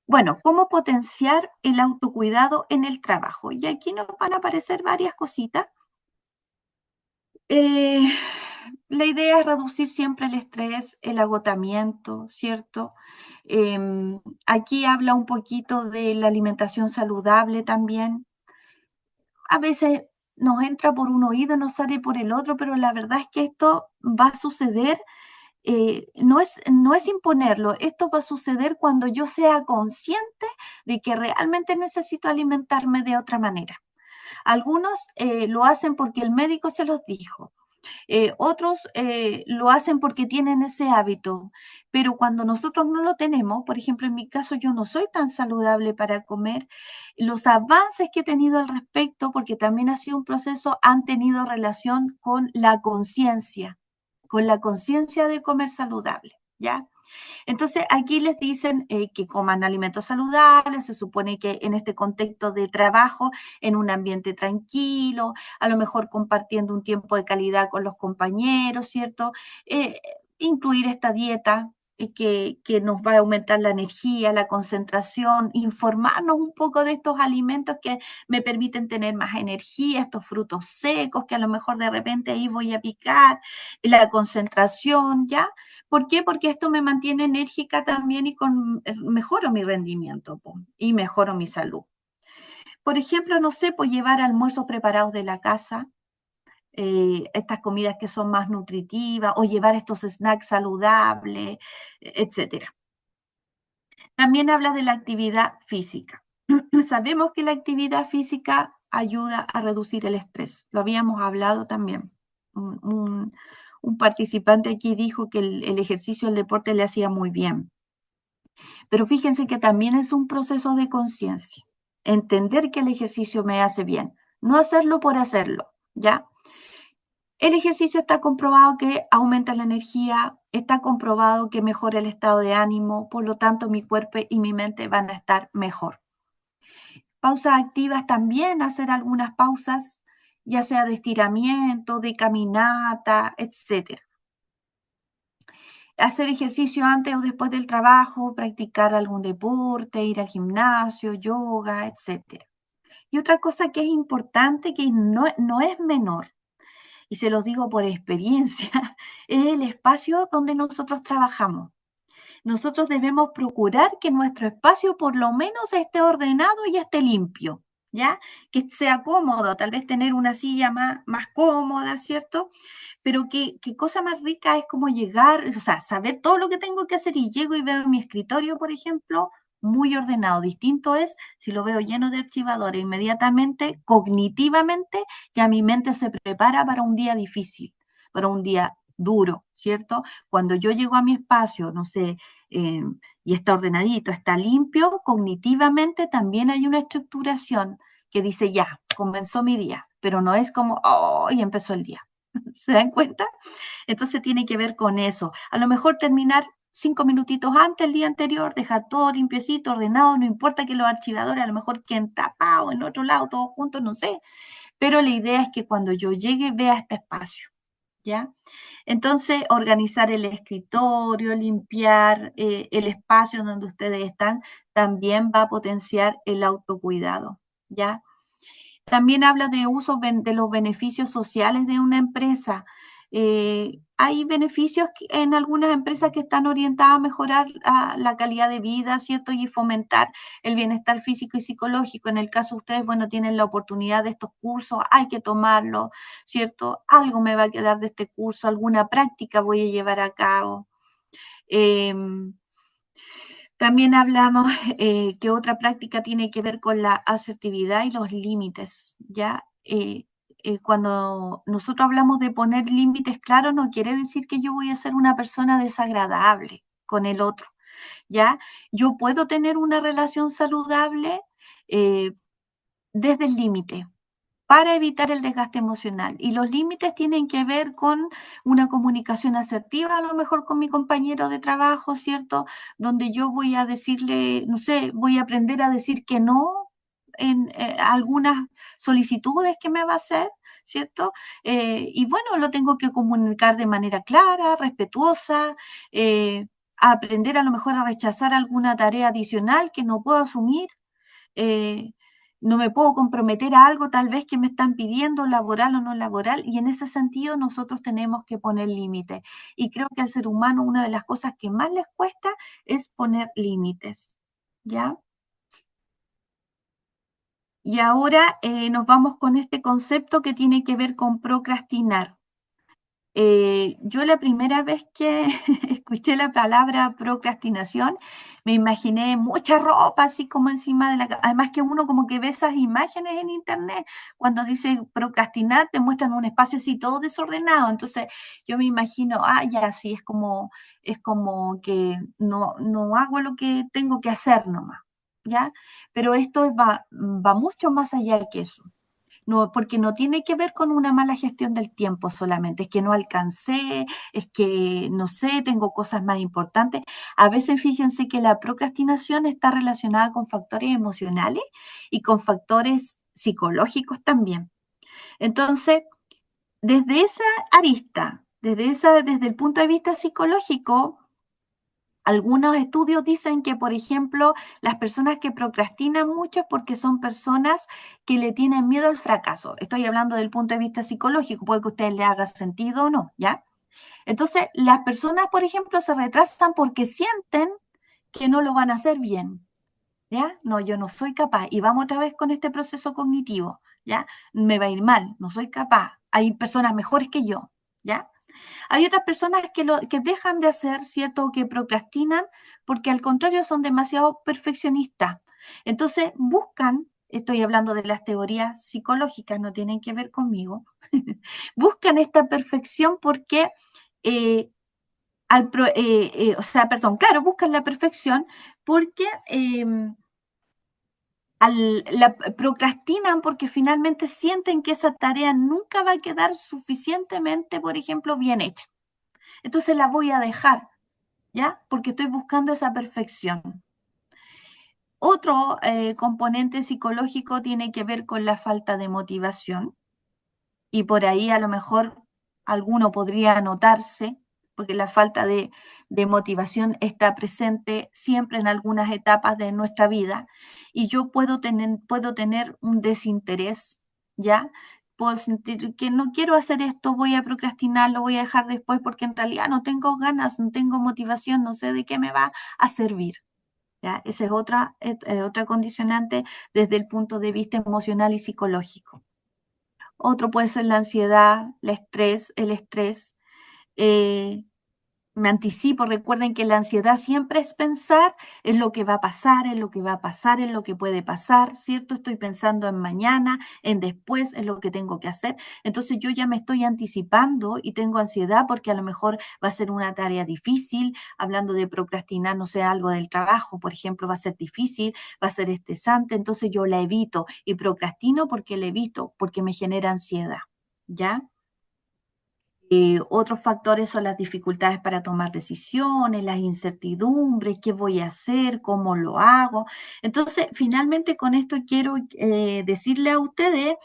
Bueno, ¿cómo potenciar el autocuidado en el trabajo? Y aquí nos van a aparecer varias cositas. Eh, la idea es reducir siempre el estrés, el agotamiento, ¿cierto? Aquí habla un poquito de la alimentación saludable también. A veces nos entra por un oído, nos sale por el otro, pero la verdad es que esto va a suceder, no es imponerlo, esto va a suceder cuando yo sea consciente de que realmente necesito alimentarme de otra manera. Algunos lo hacen porque el médico se los dijo. Otros lo hacen porque tienen ese hábito, pero cuando nosotros no lo tenemos, por ejemplo, en mi caso yo no soy tan saludable para comer, los avances que he tenido al respecto, porque también ha sido un proceso, han tenido relación con la conciencia de comer saludable, ¿ya? Entonces, aquí les dicen que coman alimentos saludables, se supone que en este contexto de trabajo, en un ambiente tranquilo, a lo mejor compartiendo un tiempo de calidad con los compañeros, ¿cierto? Incluir esta dieta que nos va a aumentar la energía, la concentración, informarnos un poco de estos alimentos que me permiten tener más energía, estos frutos secos que a lo mejor de repente ahí voy a picar, la concentración, ¿ya? ¿Por qué? Porque esto me mantiene enérgica también y mejoro mi rendimiento y mejoro mi salud. Por ejemplo, no sé, pues llevar almuerzos preparados de la casa, estas comidas que son más nutritivas, o llevar estos snacks saludables, etcétera. También habla de la actividad física. Sabemos que la actividad física ayuda a reducir el estrés. Lo habíamos hablado también. Un participante aquí dijo que el ejercicio, el deporte le hacía muy bien. Pero fíjense que también es un proceso de conciencia. Entender que el ejercicio me hace bien. No hacerlo por hacerlo, ¿ya? El ejercicio está comprobado que aumenta la energía, está comprobado que mejora el estado de ánimo, por lo tanto mi cuerpo y mi mente van a estar mejor. Pausas activas también, hacer algunas pausas, ya sea de estiramiento, de caminata, etc. Hacer ejercicio antes o después del trabajo, practicar algún deporte, ir al gimnasio, yoga, etc. Y otra cosa que es importante, que no es menor, y se los digo por experiencia, es el espacio donde nosotros trabajamos. Nosotros debemos procurar que nuestro espacio por lo menos esté ordenado y esté limpio, ¿ya? Que sea cómodo, tal vez tener una silla más cómoda, ¿cierto? Pero qué cosa más rica es como llegar, o sea, saber todo lo que tengo que hacer y llego y veo mi escritorio, por ejemplo, muy ordenado. Distinto es si lo veo lleno de archivadores, inmediatamente, cognitivamente, ya mi mente se prepara para un día difícil, para un día duro, ¿cierto? Cuando yo llego a mi espacio, no sé, y está ordenadito, está limpio, cognitivamente también hay una estructuración que dice, ya, comenzó mi día, pero no es como, oh, y empezó el día. ¿Se dan cuenta? Entonces tiene que ver con eso. A lo mejor terminar 5 minutitos antes el día anterior, dejar todo limpiecito, ordenado, no importa que los archivadores a lo mejor queden tapados en otro lado, todos juntos, no sé. Pero la idea es que cuando yo llegue vea este espacio, ¿ya? Entonces, organizar el escritorio, limpiar el espacio donde ustedes están, también va a potenciar el autocuidado, ¿ya? También habla de uso de los beneficios sociales de una empresa. Hay beneficios en algunas empresas que están orientadas a mejorar la calidad de vida, ¿cierto? Y fomentar el bienestar físico y psicológico. En el caso de ustedes, bueno, tienen la oportunidad de estos cursos, hay que tomarlo, ¿cierto? Algo me va a quedar de este curso, alguna práctica voy a llevar a cabo. También hablamos que otra práctica tiene que ver con la asertividad y los límites, ¿ya? Cuando nosotros hablamos de poner límites claros, no quiere decir que yo voy a ser una persona desagradable con el otro, ¿ya? Yo puedo tener una relación saludable eh, desde el límite, para evitar el desgaste emocional. Y los límites tienen que ver con una comunicación asertiva, a lo mejor con mi compañero de trabajo, ¿cierto? Donde yo voy a decirle, no sé, voy a aprender a decir que no en algunas solicitudes que me va a hacer, ¿cierto? Y bueno, lo tengo que comunicar de manera clara, respetuosa, aprender a lo mejor a rechazar alguna tarea adicional que no puedo asumir. eh, no me puedo comprometer a algo tal vez que me están pidiendo, laboral o no laboral, y en ese sentido nosotros tenemos que poner límites. Y creo que al ser humano una de las cosas que más les cuesta es poner límites, ¿ya? Y ahora nos vamos con este concepto que tiene que ver con procrastinar. Yo la primera vez que escuché la palabra procrastinación, me imaginé mucha ropa así como encima de Además que uno como que ve esas imágenes en internet, cuando dice procrastinar te muestran un espacio así todo desordenado, entonces yo me imagino, ya sí, es como que no hago lo que tengo que hacer nomás, ¿ya? Pero esto va mucho más allá que eso. No, porque no tiene que ver con una mala gestión del tiempo solamente, es que no alcancé, es que no sé, tengo cosas más importantes. A veces fíjense que la procrastinación está relacionada con factores emocionales y con factores psicológicos también. Entonces, desde esa arista, desde el punto de vista psicológico, algunos estudios dicen que, por ejemplo, las personas que procrastinan mucho es porque son personas que le tienen miedo al fracaso. Estoy hablando del punto de vista psicológico, puede que a ustedes le haga sentido o no, ¿ya? Entonces, las personas, por ejemplo, se retrasan porque sienten que no lo van a hacer bien, ¿ya? No, yo no soy capaz. Y vamos otra vez con este proceso cognitivo, ¿ya? Me va a ir mal, no soy capaz. Hay personas mejores que yo, ¿ya? Hay otras personas que dejan de hacer, ¿cierto? O que procrastinan porque al contrario son demasiado perfeccionistas. Entonces buscan, estoy hablando de las teorías psicológicas, no tienen que ver conmigo, buscan esta perfección porque, o sea, perdón, claro, buscan la perfección porque procrastinan porque finalmente sienten que esa tarea nunca va a quedar suficientemente, por ejemplo, bien hecha. Entonces la voy a dejar, ¿ya? Porque estoy buscando esa perfección. Otro componente psicológico tiene que ver con la falta de motivación y por ahí a lo mejor alguno podría anotarse, porque la falta de motivación está presente siempre en algunas etapas de nuestra vida y yo puedo tener un desinterés, ¿ya? Puedo sentir que no quiero hacer esto, voy a procrastinar, lo voy a dejar después porque en realidad no tengo ganas, no tengo motivación, no sé de qué me va a servir. ¿Ya? Esa es otra condicionante desde el punto de vista emocional y psicológico. Otro puede ser la ansiedad, el estrés. eh, Me anticipo, recuerden que la ansiedad siempre es pensar en lo que va a pasar, en lo que va a pasar, en lo que puede pasar, ¿cierto? Estoy pensando en mañana, en después, en lo que tengo que hacer. Entonces yo ya me estoy anticipando y tengo ansiedad porque a lo mejor va a ser una tarea difícil, hablando de procrastinar, no sé, algo del trabajo, por ejemplo, va a ser difícil, va a ser estresante, entonces yo la evito y procrastino porque la evito, porque me genera ansiedad, ¿ya? Otros factores son las dificultades para tomar decisiones, las incertidumbres, qué voy a hacer, cómo lo hago. Entonces, finalmente con esto quiero decirle a ustedes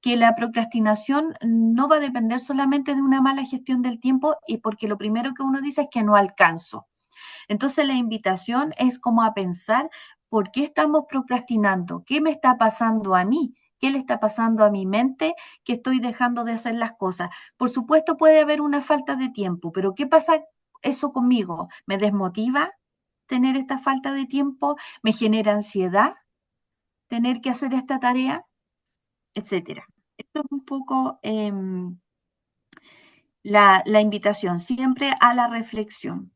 que la procrastinación no va a depender solamente de una mala gestión del tiempo y porque lo primero que uno dice es que no alcanzo. Entonces, la invitación es como a pensar, ¿por qué estamos procrastinando? ¿Qué me está pasando a mí? ¿Qué le está pasando a mi mente que estoy dejando de hacer las cosas? Por supuesto puede haber una falta de tiempo, pero ¿qué pasa eso conmigo? ¿Me desmotiva tener esta falta de tiempo? ¿Me genera ansiedad tener que hacer esta tarea? Etcétera. Esto es un poco la invitación, siempre a la reflexión.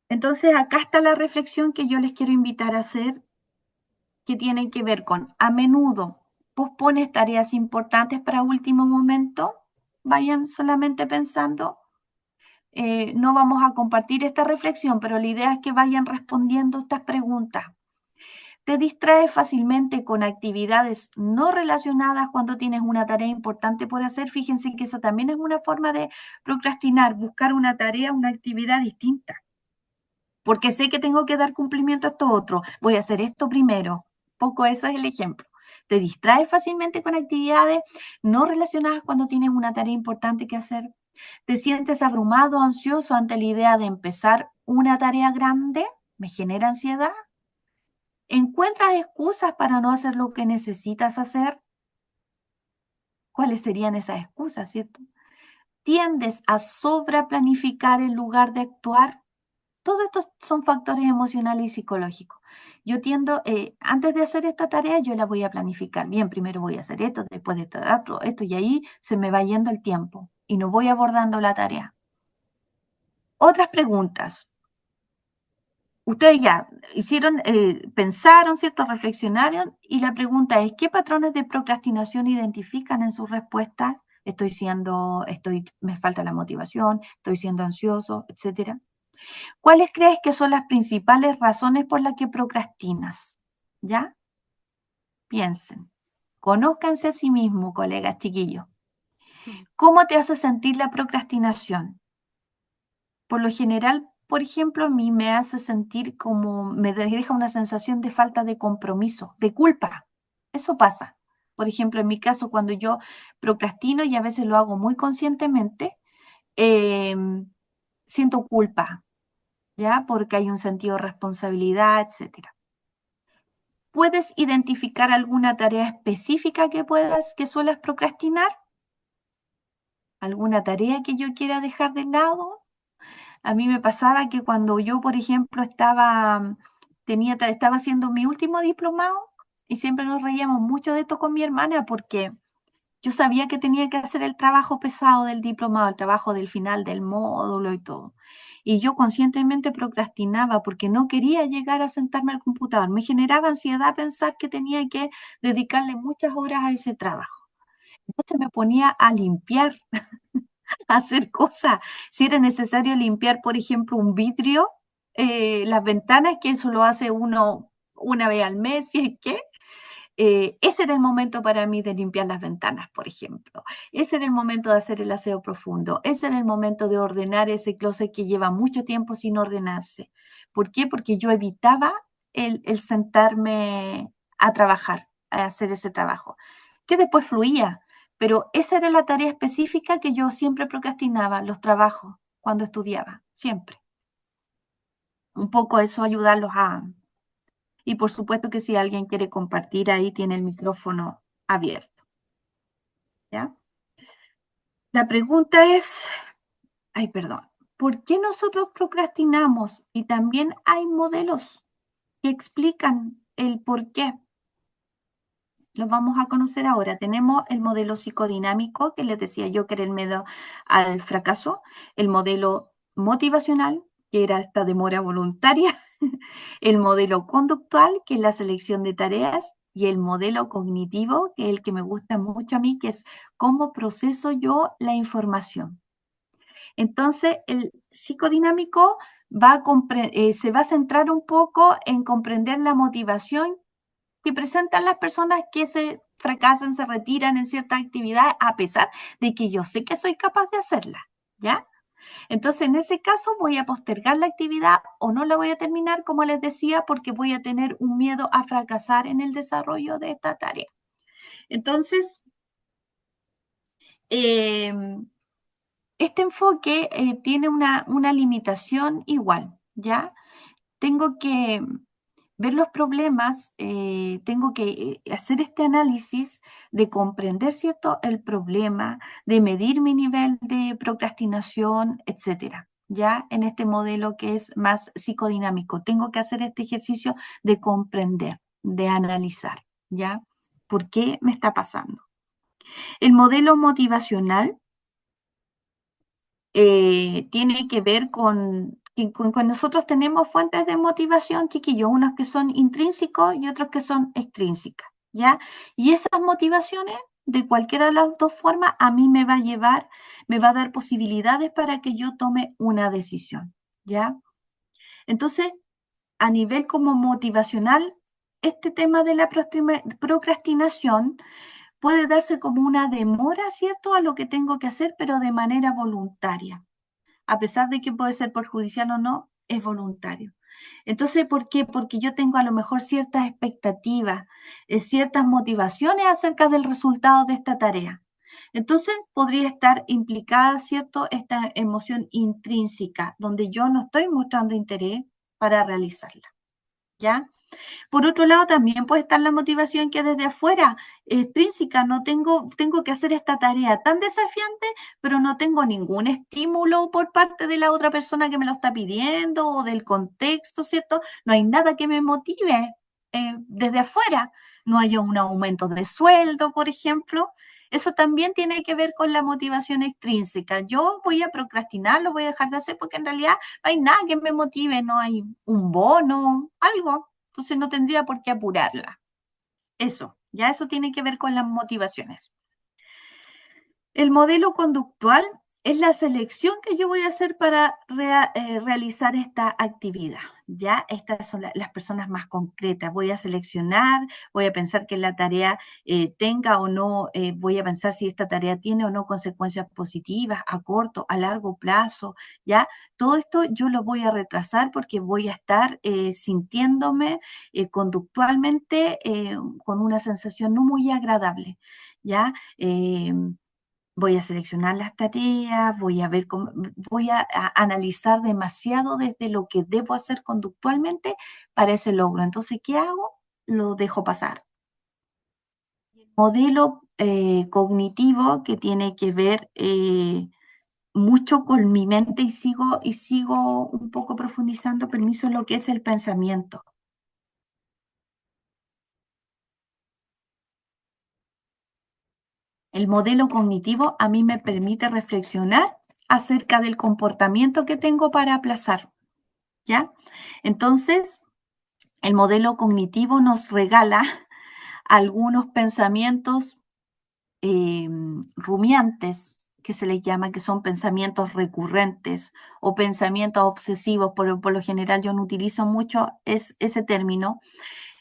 Entonces, acá está la reflexión que yo les quiero invitar a hacer, que tienen que ver con, a menudo pospones tareas importantes para último momento. Vayan solamente pensando. No vamos a compartir esta reflexión, pero la idea es que vayan respondiendo estas preguntas. Te distraes fácilmente con actividades no relacionadas cuando tienes una tarea importante por hacer. Fíjense que eso también es una forma de procrastinar, buscar una tarea, una actividad distinta. Porque sé que tengo que dar cumplimiento a esto otro. Voy a hacer esto primero. Poco eso es el ejemplo. Te distraes fácilmente con actividades no relacionadas cuando tienes una tarea importante que hacer. Te sientes abrumado, ansioso ante la idea de empezar una tarea grande. Me genera ansiedad. ¿Encuentras excusas para no hacer lo que necesitas hacer? ¿Cuáles serían esas excusas, cierto? ¿Tiendes a sobreplanificar en lugar de actuar? Todos estos son factores emocionales y psicológicos. Yo tiendo, antes de hacer esta tarea, yo la voy a planificar. Bien, primero voy a hacer esto, después de esto, y ahí se me va yendo el tiempo y no voy abordando la tarea. Otras preguntas. Ustedes ya hicieron, pensaron, ¿cierto? Reflexionaron y la pregunta es, ¿qué patrones de procrastinación identifican en sus respuestas? Me falta la motivación, estoy siendo ansioso, etcétera. ¿Cuáles crees que son las principales razones por las que procrastinas? ¿Ya? Piensen. Conózcanse a sí mismos, colegas chiquillos. ¿Cómo te hace sentir la procrastinación? Por lo general, por ejemplo, a mí me hace sentir me deja una sensación de falta de compromiso, de culpa. Eso pasa. Por ejemplo, en mi caso, cuando yo procrastino y a veces lo hago muy conscientemente, siento culpa, ¿ya? Porque hay un sentido de responsabilidad, etcétera. ¿Puedes identificar alguna tarea específica que suelas procrastinar? ¿Alguna tarea que yo quiera dejar de lado? A mí me pasaba que cuando yo, por ejemplo, estaba haciendo mi último diplomado y siempre nos reíamos mucho de esto con mi hermana porque yo sabía que tenía que hacer el trabajo pesado del diplomado, el trabajo del final del módulo y todo. Y yo conscientemente procrastinaba porque no quería llegar a sentarme al computador. Me generaba ansiedad pensar que tenía que dedicarle muchas horas a ese trabajo. Entonces me ponía a limpiar, a hacer cosas. Si era necesario limpiar, por ejemplo, un vidrio, las ventanas, que eso lo hace uno una vez al mes, si es que. Ese era el momento para mí de limpiar las ventanas, por ejemplo. Ese era el momento de hacer el aseo profundo. Ese era el momento de ordenar ese closet que lleva mucho tiempo sin ordenarse. ¿Por qué? Porque yo evitaba el sentarme a trabajar, a hacer ese trabajo, que después fluía. Pero esa era la tarea específica que yo siempre procrastinaba, los trabajos, cuando estudiaba, siempre. Un poco eso ayudarlos a... Y por supuesto que si alguien quiere compartir, ahí tiene el micrófono abierto, ¿ya? La pregunta es, ay, perdón, ¿por qué nosotros procrastinamos? Y también hay modelos que explican el por qué. Los vamos a conocer ahora. Tenemos el modelo psicodinámico, que les decía yo que era el miedo al fracaso, el modelo motivacional, que era esta demora voluntaria, el modelo conductual, que es la selección de tareas, y el modelo cognitivo, que es el que me gusta mucho a mí, que es cómo proceso yo la información. Entonces, el psicodinámico se va a centrar un poco en comprender la motivación que presentan las personas que se fracasan, se retiran en cierta actividad, a pesar de que yo sé que soy capaz de hacerla, ¿ya? Entonces, en ese caso, voy a postergar la actividad o no la voy a terminar, como les decía, porque voy a tener un miedo a fracasar en el desarrollo de esta tarea. Entonces, este enfoque tiene una limitación igual, ¿ya? Tengo que ver los problemas, tengo que hacer este análisis de comprender, ¿cierto?, el problema, de medir mi nivel de procrastinación, etcétera. Ya en este modelo que es más psicodinámico, tengo que hacer este ejercicio de comprender, de analizar, ¿ya? ¿Por qué me está pasando? El modelo motivacional tiene que ver con nosotros tenemos fuentes de motivación, chiquillos, unos que son intrínsecos y otros que son extrínsecas, ¿ya? Y esas motivaciones, de cualquiera de las dos formas, a mí me va a llevar, me va a dar posibilidades para que yo tome una decisión, ¿ya? Entonces, a nivel como motivacional, este tema de la procrastinación puede darse como una demora, ¿cierto?, a lo que tengo que hacer, pero de manera voluntaria. A pesar de que puede ser perjudicial o no, es voluntario. Entonces, ¿por qué? Porque yo tengo a lo mejor ciertas expectativas, ciertas motivaciones acerca del resultado de esta tarea. Entonces, podría estar implicada, ¿cierto?, esta emoción intrínseca, donde yo no estoy mostrando interés para realizarla, ¿ya? Por otro lado, también puede estar la motivación que desde afuera, extrínseca, no tengo que hacer esta tarea tan desafiante, pero no tengo ningún estímulo por parte de la otra persona que me lo está pidiendo o del contexto, ¿cierto? No hay nada que me motive desde afuera. No hay un aumento de sueldo, por ejemplo. Eso también tiene que ver con la motivación extrínseca. Yo voy a procrastinar, lo voy a dejar de hacer porque en realidad no hay nada que me motive, no hay un bono, algo. Entonces no tendría por qué apurarla. Eso, ya eso tiene que ver con las motivaciones. El modelo conductual es la selección que yo voy a hacer para realizar esta actividad. Ya estas son las personas más concretas. Voy a seleccionar, voy a pensar que la tarea tenga o no, voy a pensar si esta tarea tiene o no consecuencias positivas a corto, a largo plazo. Ya todo esto yo lo voy a retrasar porque voy a estar sintiéndome conductualmente con una sensación no muy agradable. Ya. Voy a seleccionar las tareas, voy a ver voy a analizar demasiado desde lo que debo hacer conductualmente para ese logro. Entonces, ¿qué hago? Lo dejo pasar. Modelo cognitivo que tiene que ver mucho con mi mente y sigo un poco profundizando, permiso, en lo que es el pensamiento. El modelo cognitivo a mí me permite reflexionar acerca del comportamiento que tengo para aplazar, ¿ya? Entonces, el modelo cognitivo nos regala algunos pensamientos rumiantes, que se les llama, que son pensamientos recurrentes o pensamientos obsesivos. Por lo general yo no utilizo mucho ese término.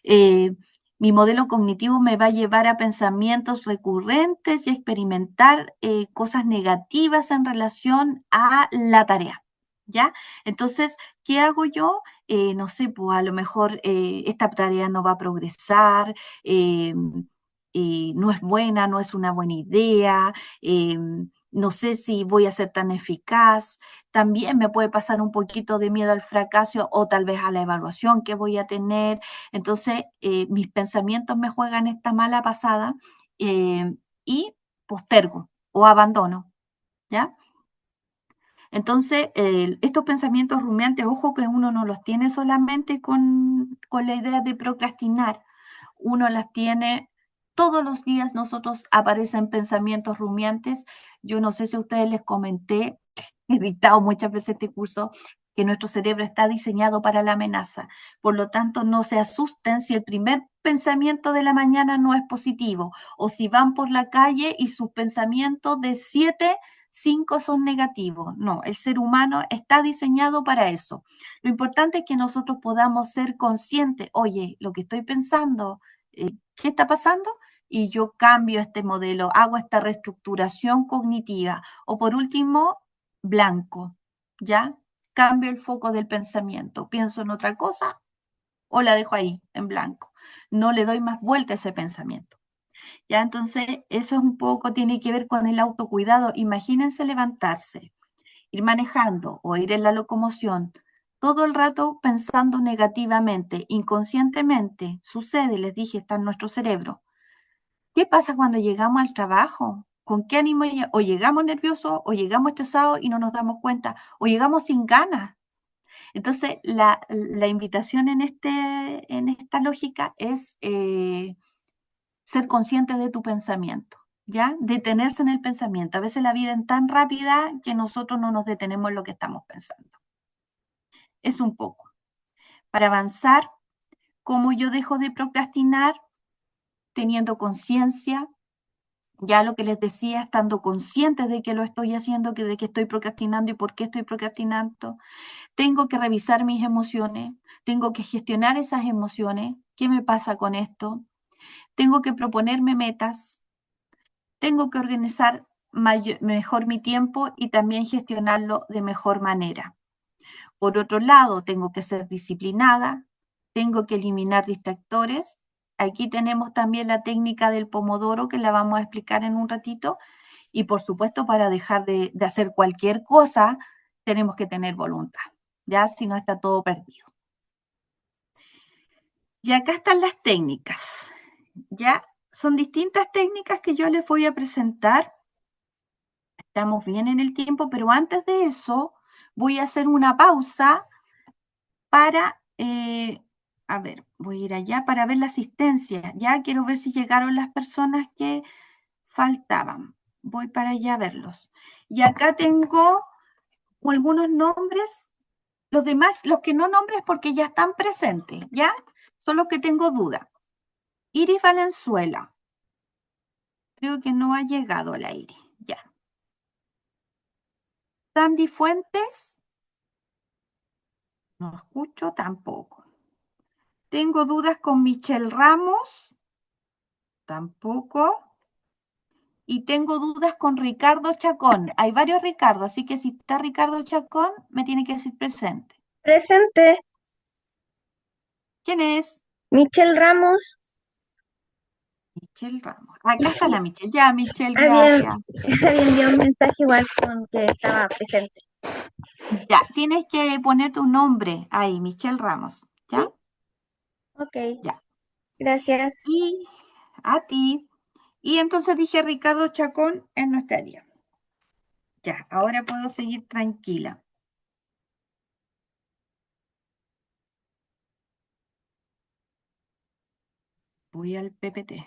Eh, Mi modelo cognitivo me va a llevar a pensamientos recurrentes y a experimentar cosas negativas en relación a la tarea, ¿ya? Entonces, ¿qué hago yo? No sé, pues a lo mejor esta tarea no va a progresar, no es buena, no es una buena idea, no sé si voy a ser tan eficaz. También me puede pasar un poquito de miedo al fracaso o tal vez a la evaluación que voy a tener. Entonces, mis pensamientos me juegan esta mala pasada y postergo o abandono, ¿ya? Entonces, estos pensamientos rumiantes, ojo que uno no los tiene solamente con la idea de procrastinar, uno las tiene todos los días, nosotros aparecen pensamientos rumiantes. Yo no sé si a ustedes les comenté, he dictado muchas veces este curso, que nuestro cerebro está diseñado para la amenaza. Por lo tanto, no se asusten si el primer pensamiento de la mañana no es positivo o si van por la calle y sus pensamientos de 7, 5 son negativos. No, el ser humano está diseñado para eso. Lo importante es que nosotros podamos ser conscientes, oye, lo que estoy pensando, ¿qué está pasando? Y yo cambio este modelo, hago esta reestructuración cognitiva. O por último, blanco, ¿ya? Cambio el foco del pensamiento, pienso en otra cosa o la dejo ahí, en blanco. No le doy más vuelta a ese pensamiento. ¿Ya? Entonces, eso es un poco, tiene que ver con el autocuidado. Imagínense levantarse, ir manejando o ir en la locomoción, todo el rato pensando negativamente, inconscientemente. Sucede, les dije, está en nuestro cerebro. ¿Qué pasa cuando llegamos al trabajo? ¿Con qué ánimo? O llegamos nerviosos, o llegamos estresados y no nos damos cuenta, o llegamos sin ganas. Entonces, la invitación en esta lógica es ser consciente de tu pensamiento, ¿ya? Detenerse en el pensamiento. A veces la vida es tan rápida que nosotros no nos detenemos en lo que estamos pensando. Es un poco. Para avanzar, ¿cómo yo dejo de procrastinar? Teniendo conciencia, ya lo que les decía, estando consciente de que lo estoy haciendo, de que estoy procrastinando y por qué estoy procrastinando. Tengo que revisar mis emociones, tengo que gestionar esas emociones. ¿Qué me pasa con esto? Tengo que proponerme metas, tengo que organizar mejor mi tiempo y también gestionarlo de mejor manera. Por otro lado, tengo que ser disciplinada, tengo que eliminar distractores. Aquí tenemos también la técnica del pomodoro que la vamos a explicar en un ratito. Y por supuesto, para dejar de hacer cualquier cosa, tenemos que tener voluntad, ya si no está todo perdido. Y acá están las técnicas, ya son distintas técnicas que yo les voy a presentar. Estamos bien en el tiempo, pero antes de eso voy a hacer una pausa para, a ver, voy a ir allá para ver la asistencia. Ya quiero ver si llegaron las personas que faltaban. Voy para allá a verlos. Y acá tengo algunos nombres. Los demás, los que no nombres porque ya están presentes, ¿ya? Son los que tengo duda. Iris Valenzuela. Creo que no ha llegado la Iris. Ya. Sandy Fuentes. No escucho tampoco. Tengo dudas con Michelle Ramos. Tampoco. Y tengo dudas con Ricardo Chacón. Hay varios Ricardo, así que si está Ricardo Chacón, me tiene que decir presente. Presente, ¿Quién es? Michelle Ramos. Michelle Ramos. Acá está la Michelle. Ya, Michelle, Había, gracias. había enviado un mensaje igual con que estaba presente. Ya, tienes que poner tu nombre ahí, Michelle Ramos. ¿Ya? ¿Sí? Ok, Ya. gracias. Y a ti. Y entonces dije Ricardo Chacón en nuestra área. Ya, ahora puedo seguir tranquila. Voy al PPT.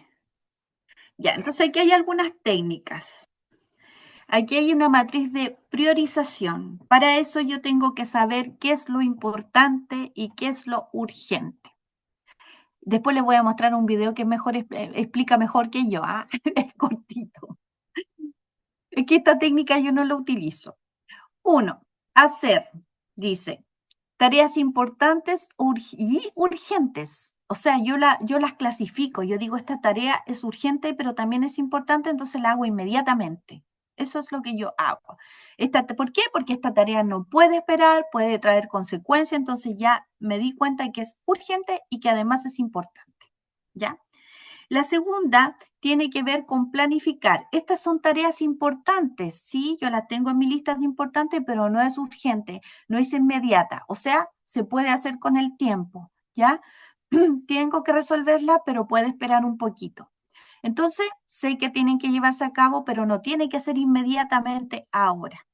Ya, entonces aquí hay algunas técnicas. Aquí hay una matriz de priorización. Para eso yo tengo que saber qué es lo importante y qué es lo urgente. Después les voy a mostrar un video que mejor explica mejor que yo. ¿Ah? Es cortito. Es que esta técnica yo no la utilizo. 1. Hacer, dice, tareas importantes y urgentes. O sea, yo las clasifico. Yo digo, esta tarea es urgente, pero también es importante, entonces la hago inmediatamente. Eso es lo que yo hago. ¿Por qué? Porque esta tarea no puede esperar, puede traer consecuencias, entonces ya me di cuenta que es urgente y que además es importante. ¿Ya? La segunda tiene que ver con planificar. Estas son tareas importantes, sí, yo las tengo en mi lista de importantes, pero no es urgente, no es inmediata. O sea, se puede hacer con el tiempo, ¿ya? Tengo que resolverla, pero puede esperar un poquito. Entonces, sé que tienen que llevarse a cabo, pero no tiene que ser inmediatamente ahora.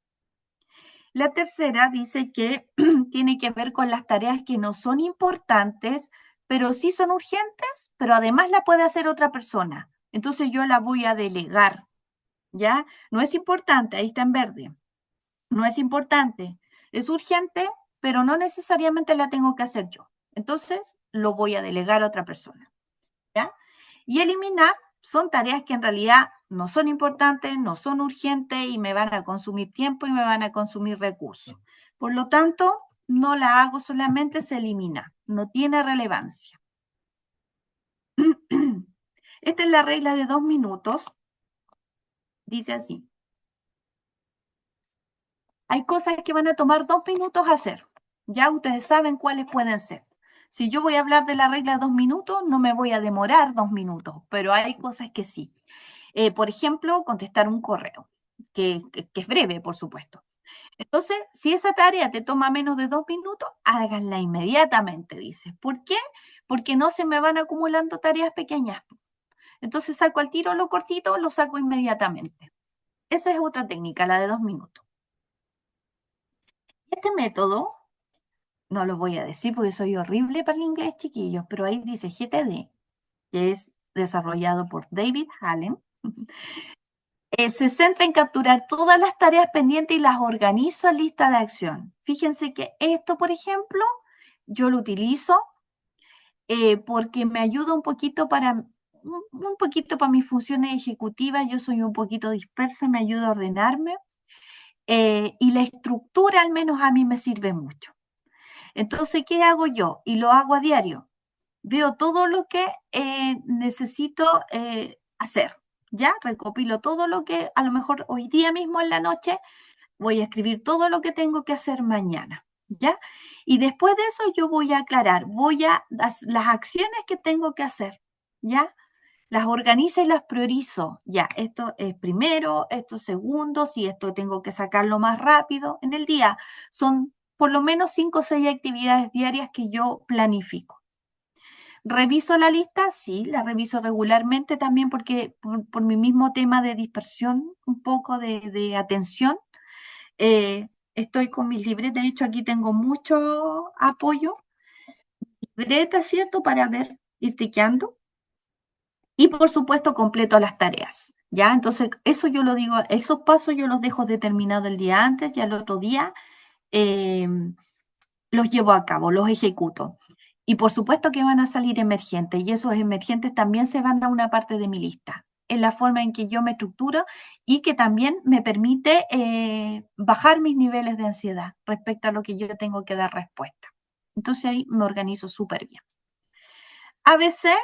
La tercera dice que tiene que ver con las tareas que no son importantes, pero sí son urgentes, pero además la puede hacer otra persona. Entonces yo la voy a delegar, ¿ya? No es importante, ahí está en verde. No es importante, es urgente, pero no necesariamente la tengo que hacer yo. Entonces lo voy a delegar a otra persona, ¿ya? Y eliminar son tareas que en realidad no son importantes, no son urgentes y me van a consumir tiempo y me van a consumir recursos. Por lo tanto, no la hago solamente, se elimina, no tiene relevancia. Esta es la regla de 2 minutos. Dice así. Hay cosas que van a tomar 2 minutos hacer. Ya ustedes saben cuáles pueden ser. Si yo voy a hablar de la regla de 2 minutos, no me voy a demorar 2 minutos, pero hay cosas que sí. Por ejemplo, contestar un correo, que es breve, por supuesto. Entonces, si esa tarea te toma menos de 2 minutos, háganla inmediatamente, dice. ¿Por qué? Porque no se me van acumulando tareas pequeñas. Entonces saco al tiro lo cortito, lo saco inmediatamente. Esa es otra técnica, la de 2 minutos. Este método, no lo voy a decir porque soy horrible para el inglés, chiquillos, pero ahí dice GTD, que es desarrollado por David Allen. Se centra en capturar todas las tareas pendientes y las organizo en lista de acción. Fíjense que esto, por ejemplo, yo lo utilizo porque me ayuda un poquito para mis funciones ejecutivas. Yo soy un poquito dispersa, me ayuda a ordenarme y la estructura al menos a mí me sirve mucho. Entonces, ¿qué hago yo? Y lo hago a diario. Veo todo lo que necesito hacer, ¿ya? Recopilo todo lo que a lo mejor hoy día mismo en la noche voy a escribir todo lo que tengo que hacer mañana, ¿ya? Y después de eso yo voy a aclarar, las acciones que tengo que hacer, ¿ya? Las organizo y las priorizo, ya, esto es primero, esto es segundo, si esto tengo que sacarlo más rápido en el día. Son por lo menos 5 o 6 actividades diarias que yo planifico. ¿Reviso la lista? Sí, la reviso regularmente también porque por mi mismo tema de dispersión, un poco de atención, estoy con mis libretas. De hecho, aquí tengo mucho apoyo. Libretas, ¿cierto? Para ver, ir tiqueando. Y por supuesto, completo las tareas. ¿Ya? Entonces, eso yo lo digo, esos pasos yo los dejo determinados el día antes y al otro día eh, los llevo a cabo, los ejecuto. Y por supuesto que van a salir emergentes y esos emergentes también se van a una parte de mi lista. Es la forma en que yo me estructuro y que también me permite bajar mis niveles de ansiedad respecto a lo que yo tengo que dar respuesta. Entonces ahí me organizo súper bien. A veces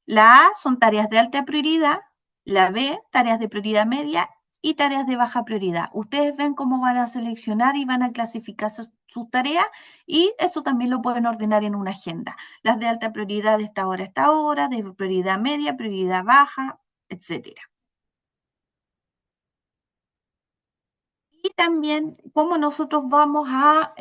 la A son tareas de alta prioridad, la B, tareas de prioridad media y tareas de baja prioridad. Ustedes ven cómo van a seleccionar y van a clasificar sus tareas y eso también lo pueden ordenar en una agenda. Las de alta prioridad de esta hora, de prioridad media, prioridad baja, etcétera. Y también cómo nosotros vamos a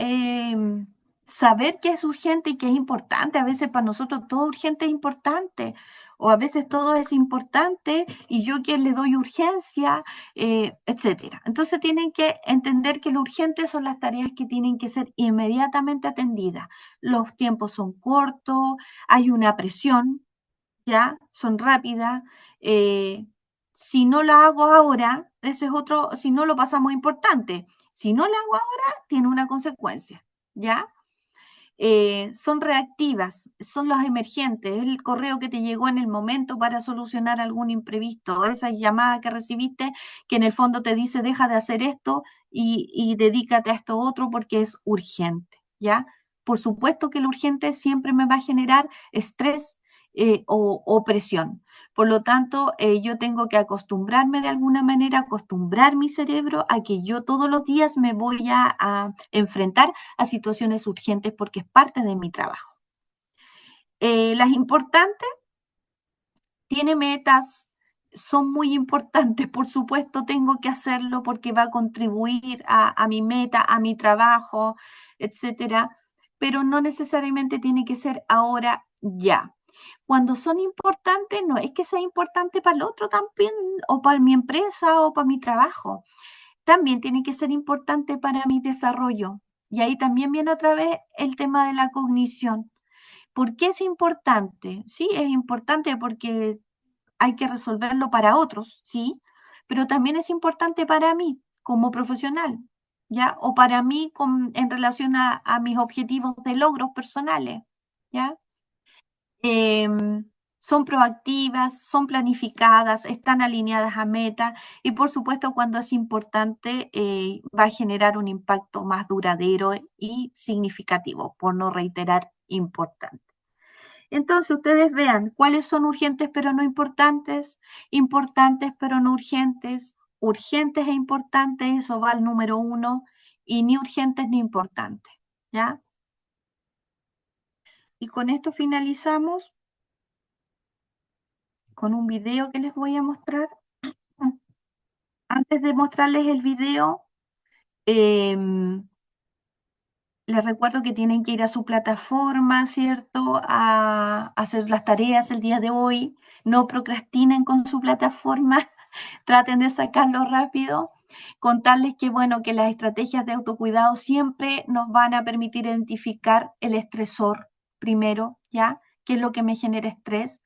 saber qué es urgente y qué es importante. A veces para nosotros todo urgente es importante, o a veces todo es importante y yo quien le doy urgencia, etcétera. Entonces tienen que entender que lo urgente son las tareas que tienen que ser inmediatamente atendidas. Los tiempos son cortos, hay una presión, ¿ya? Son rápidas. Si no la hago ahora, ese es otro, si no lo pasamos importante. Si no la hago ahora, tiene una consecuencia, ¿ya? Son reactivas, son los emergentes, el correo que te llegó en el momento para solucionar algún imprevisto, esa llamada que recibiste que en el fondo te dice deja de hacer esto y dedícate a esto otro porque es urgente, ¿ya? Por supuesto que el urgente siempre me va a generar estrés o presión. Por lo tanto, yo tengo que acostumbrarme de alguna manera, acostumbrar mi cerebro a que yo todos los días me voy a enfrentar a situaciones urgentes porque es parte de mi trabajo. Las importantes, tiene metas, son muy importantes, por supuesto tengo que hacerlo porque va a contribuir a mi meta, a mi trabajo, etcétera, pero no necesariamente tiene que ser ahora ya. Cuando son importantes, no es que sea importante para el otro también, o para mi empresa, o para mi trabajo. También tiene que ser importante para mi desarrollo. Y ahí también viene otra vez el tema de la cognición. ¿Por qué es importante? Sí, es importante porque hay que resolverlo para otros, sí, pero también es importante para mí como profesional, ¿ya? O para mí en relación a mis objetivos de logros personales, ¿ya? Son proactivas, son planificadas, están alineadas a meta y por supuesto cuando es importante va a generar un impacto más duradero y significativo, por no reiterar importante. Entonces ustedes vean cuáles son urgentes pero no importantes, importantes pero no urgentes, urgentes e importantes, eso va al número 1, y ni urgentes ni importantes, ¿ya? Y con esto finalizamos con un video que les voy a mostrar. Antes de mostrarles el video, Em, Les recuerdo que tienen que ir a su plataforma, ¿cierto? A hacer las tareas el día de hoy. No procrastinen con su plataforma, traten de sacarlo rápido. Contarles que, bueno, que las estrategias de autocuidado siempre nos van a permitir identificar el estresor primero, ¿ya? ¿Qué es lo que me genera estrés?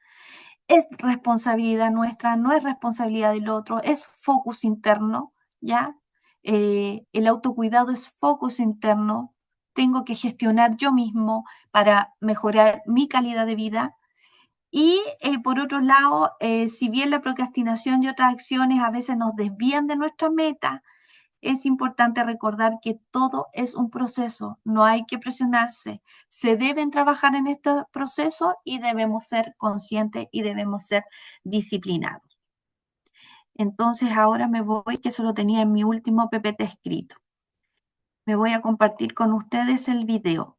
Es responsabilidad nuestra, no es responsabilidad del otro, es focus interno, ¿ya? El autocuidado es focus interno. Tengo que gestionar yo mismo para mejorar mi calidad de vida. Y por otro lado, si bien la procrastinación y otras acciones a veces nos desvían de nuestra meta, es importante recordar que todo es un proceso, no hay que presionarse. Se deben trabajar en este proceso y debemos ser conscientes y debemos ser disciplinados. Entonces ahora me voy, que eso lo tenía en mi último PPT escrito. Me voy a compartir con ustedes el video.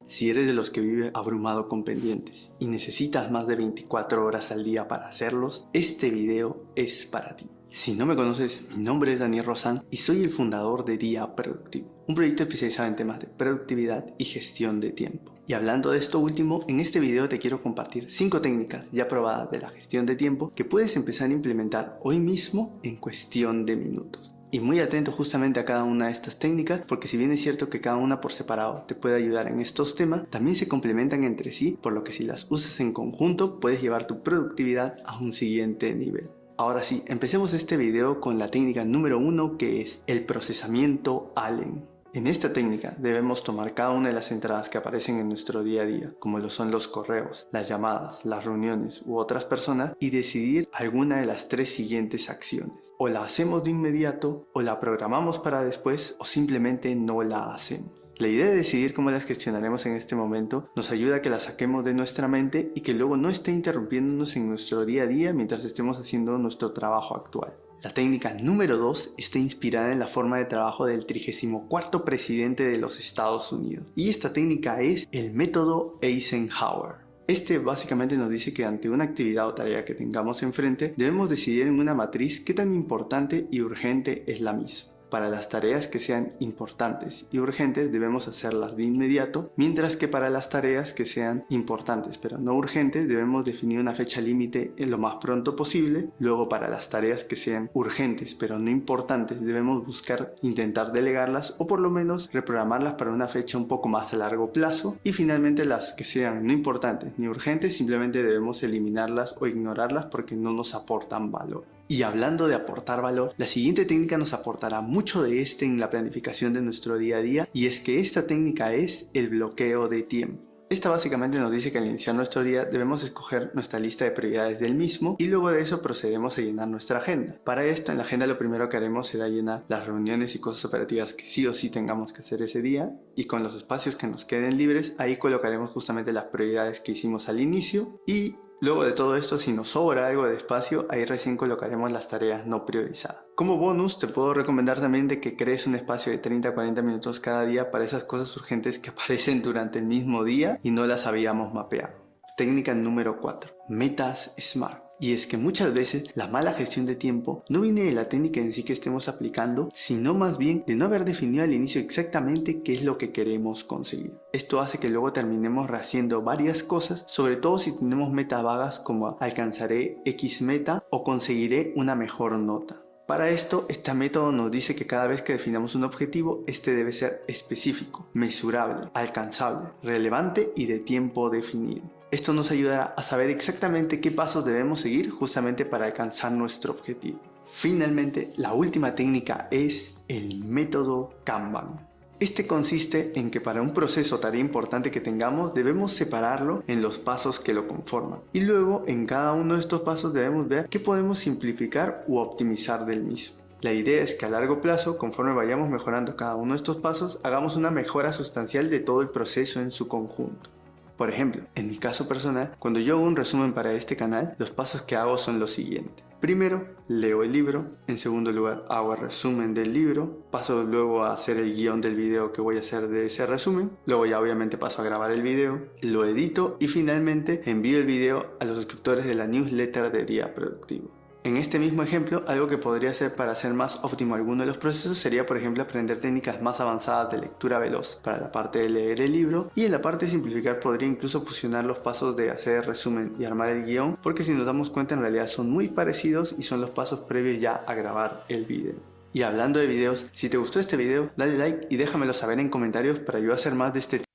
Si eres de los que vive abrumado con pendientes y necesitas más de 24 horas al día para hacerlos, este video es para ti. Si no me conoces, mi nombre es Daniel Rosan y soy el fundador de Día Productivo, un proyecto especializado en temas de productividad y gestión de tiempo. Y hablando de esto último, en este video te quiero compartir 5 técnicas ya probadas de la gestión de tiempo que puedes empezar a implementar hoy mismo en cuestión de minutos. Y muy atento justamente a cada una de estas técnicas, porque si bien es cierto que cada una por separado te puede ayudar en estos temas, también se complementan entre sí, por lo que si las usas en conjunto puedes llevar tu productividad a un siguiente nivel. Ahora sí, empecemos este video con la técnica número 1, que es el procesamiento Allen. En esta técnica debemos tomar cada una de las entradas que aparecen en nuestro día a día, como lo son los correos, las llamadas, las reuniones u otras personas, y decidir alguna de las 3 siguientes acciones. O la hacemos de inmediato, o la programamos para después, o simplemente no la hacemos. La idea de decidir cómo las gestionaremos en este momento nos ayuda a que las saquemos de nuestra mente y que luego no esté interrumpiéndonos en nuestro día a día mientras estemos haciendo nuestro trabajo actual. La técnica número 2 está inspirada en la forma de trabajo del 34º presidente de los Estados Unidos. Y esta técnica es el método Eisenhower. Este básicamente nos dice que ante una actividad o tarea que tengamos enfrente, debemos decidir en una matriz qué tan importante y urgente es la misma. Para las tareas que sean importantes y urgentes debemos hacerlas de inmediato, mientras que para las tareas que sean importantes pero no urgentes debemos definir una fecha límite en lo más pronto posible. Luego, para las tareas que sean urgentes pero no importantes debemos buscar intentar delegarlas o por lo menos reprogramarlas para una fecha un poco más a largo plazo. Y finalmente, las que sean no importantes ni urgentes simplemente debemos eliminarlas o ignorarlas porque no nos aportan valor. Y hablando de aportar valor, la siguiente técnica nos aportará mucho de en la planificación de nuestro día a día, y es que esta técnica es el bloqueo de tiempo. Esta básicamente nos dice que al iniciar nuestro día debemos escoger nuestra lista de prioridades del mismo y luego de eso procedemos a llenar nuestra agenda. Para esto, en la agenda lo primero que haremos será llenar las reuniones y cosas operativas que sí o sí tengamos que hacer ese día, y con los espacios que nos queden libres ahí colocaremos justamente las prioridades que hicimos al inicio, y luego de todo esto, si nos sobra algo de espacio, ahí recién colocaremos las tareas no priorizadas. Como bonus, te puedo recomendar también de que crees un espacio de 30 a 40 minutos cada día para esas cosas urgentes que aparecen durante el mismo día y no las habíamos mapeado. Técnica número 4. Metas SMART. Y es que muchas veces la mala gestión de tiempo no viene de la técnica en sí que estemos aplicando, sino más bien de no haber definido al inicio exactamente qué es lo que queremos conseguir. Esto hace que luego terminemos rehaciendo varias cosas, sobre todo si tenemos metas vagas como alcanzaré X meta o conseguiré una mejor nota. Para esto, este método nos dice que cada vez que definamos un objetivo, este debe ser específico, mesurable, alcanzable, relevante y de tiempo definido. Esto nos ayudará a saber exactamente qué pasos debemos seguir justamente para alcanzar nuestro objetivo. Finalmente, la última técnica es el método Kanban. Este consiste en que para un proceso o tarea importante que tengamos debemos separarlo en los pasos que lo conforman, y luego en cada uno de estos pasos debemos ver qué podemos simplificar u optimizar del mismo. La idea es que a largo plazo, conforme vayamos mejorando cada uno de estos pasos, hagamos una mejora sustancial de todo el proceso en su conjunto. Por ejemplo, en mi caso personal, cuando yo hago un resumen para este canal, los pasos que hago son los siguientes. Primero, leo el libro. En segundo lugar, hago el resumen del libro. Paso luego a hacer el guión del video que voy a hacer de ese resumen. Luego ya obviamente paso a grabar el video. Lo edito y finalmente envío el video a los suscriptores de la newsletter de Día Productivo. En este mismo ejemplo, algo que podría ser para hacer más óptimo alguno de los procesos sería, por ejemplo, aprender técnicas más avanzadas de lectura veloz para la parte de leer el libro, y en la parte de simplificar podría incluso fusionar los pasos de hacer el resumen y armar el guión, porque si nos damos cuenta en realidad son muy parecidos y son los pasos previos ya a grabar el video. Y hablando de videos, si te gustó este video, dale like y déjamelo saber en comentarios para yo hacer más de este tipo.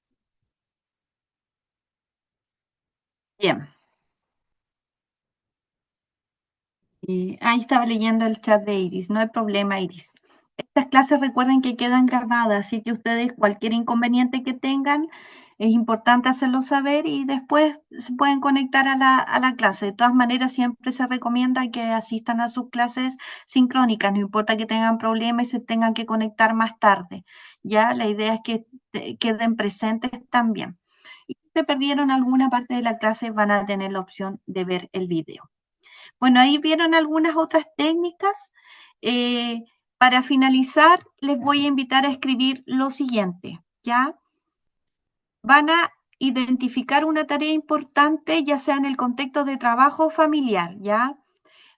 Bien. Ahí estaba leyendo el chat de Iris, no hay problema, Iris. Estas clases recuerden que quedan grabadas, así que ustedes cualquier inconveniente que tengan, es importante hacerlo saber y después se pueden conectar a la clase. De todas maneras, siempre se recomienda que asistan a sus clases sincrónicas, no importa que tengan problemas y se tengan que conectar más tarde. Ya, la idea es que queden presentes también. Y si se perdieron alguna parte de la clase, van a tener la opción de ver el video. Bueno, ahí vieron algunas otras técnicas. Para finalizar, les voy a invitar a escribir lo siguiente, ¿ya? Van a identificar una tarea importante, ya sea en el contexto de trabajo o familiar, ¿ya?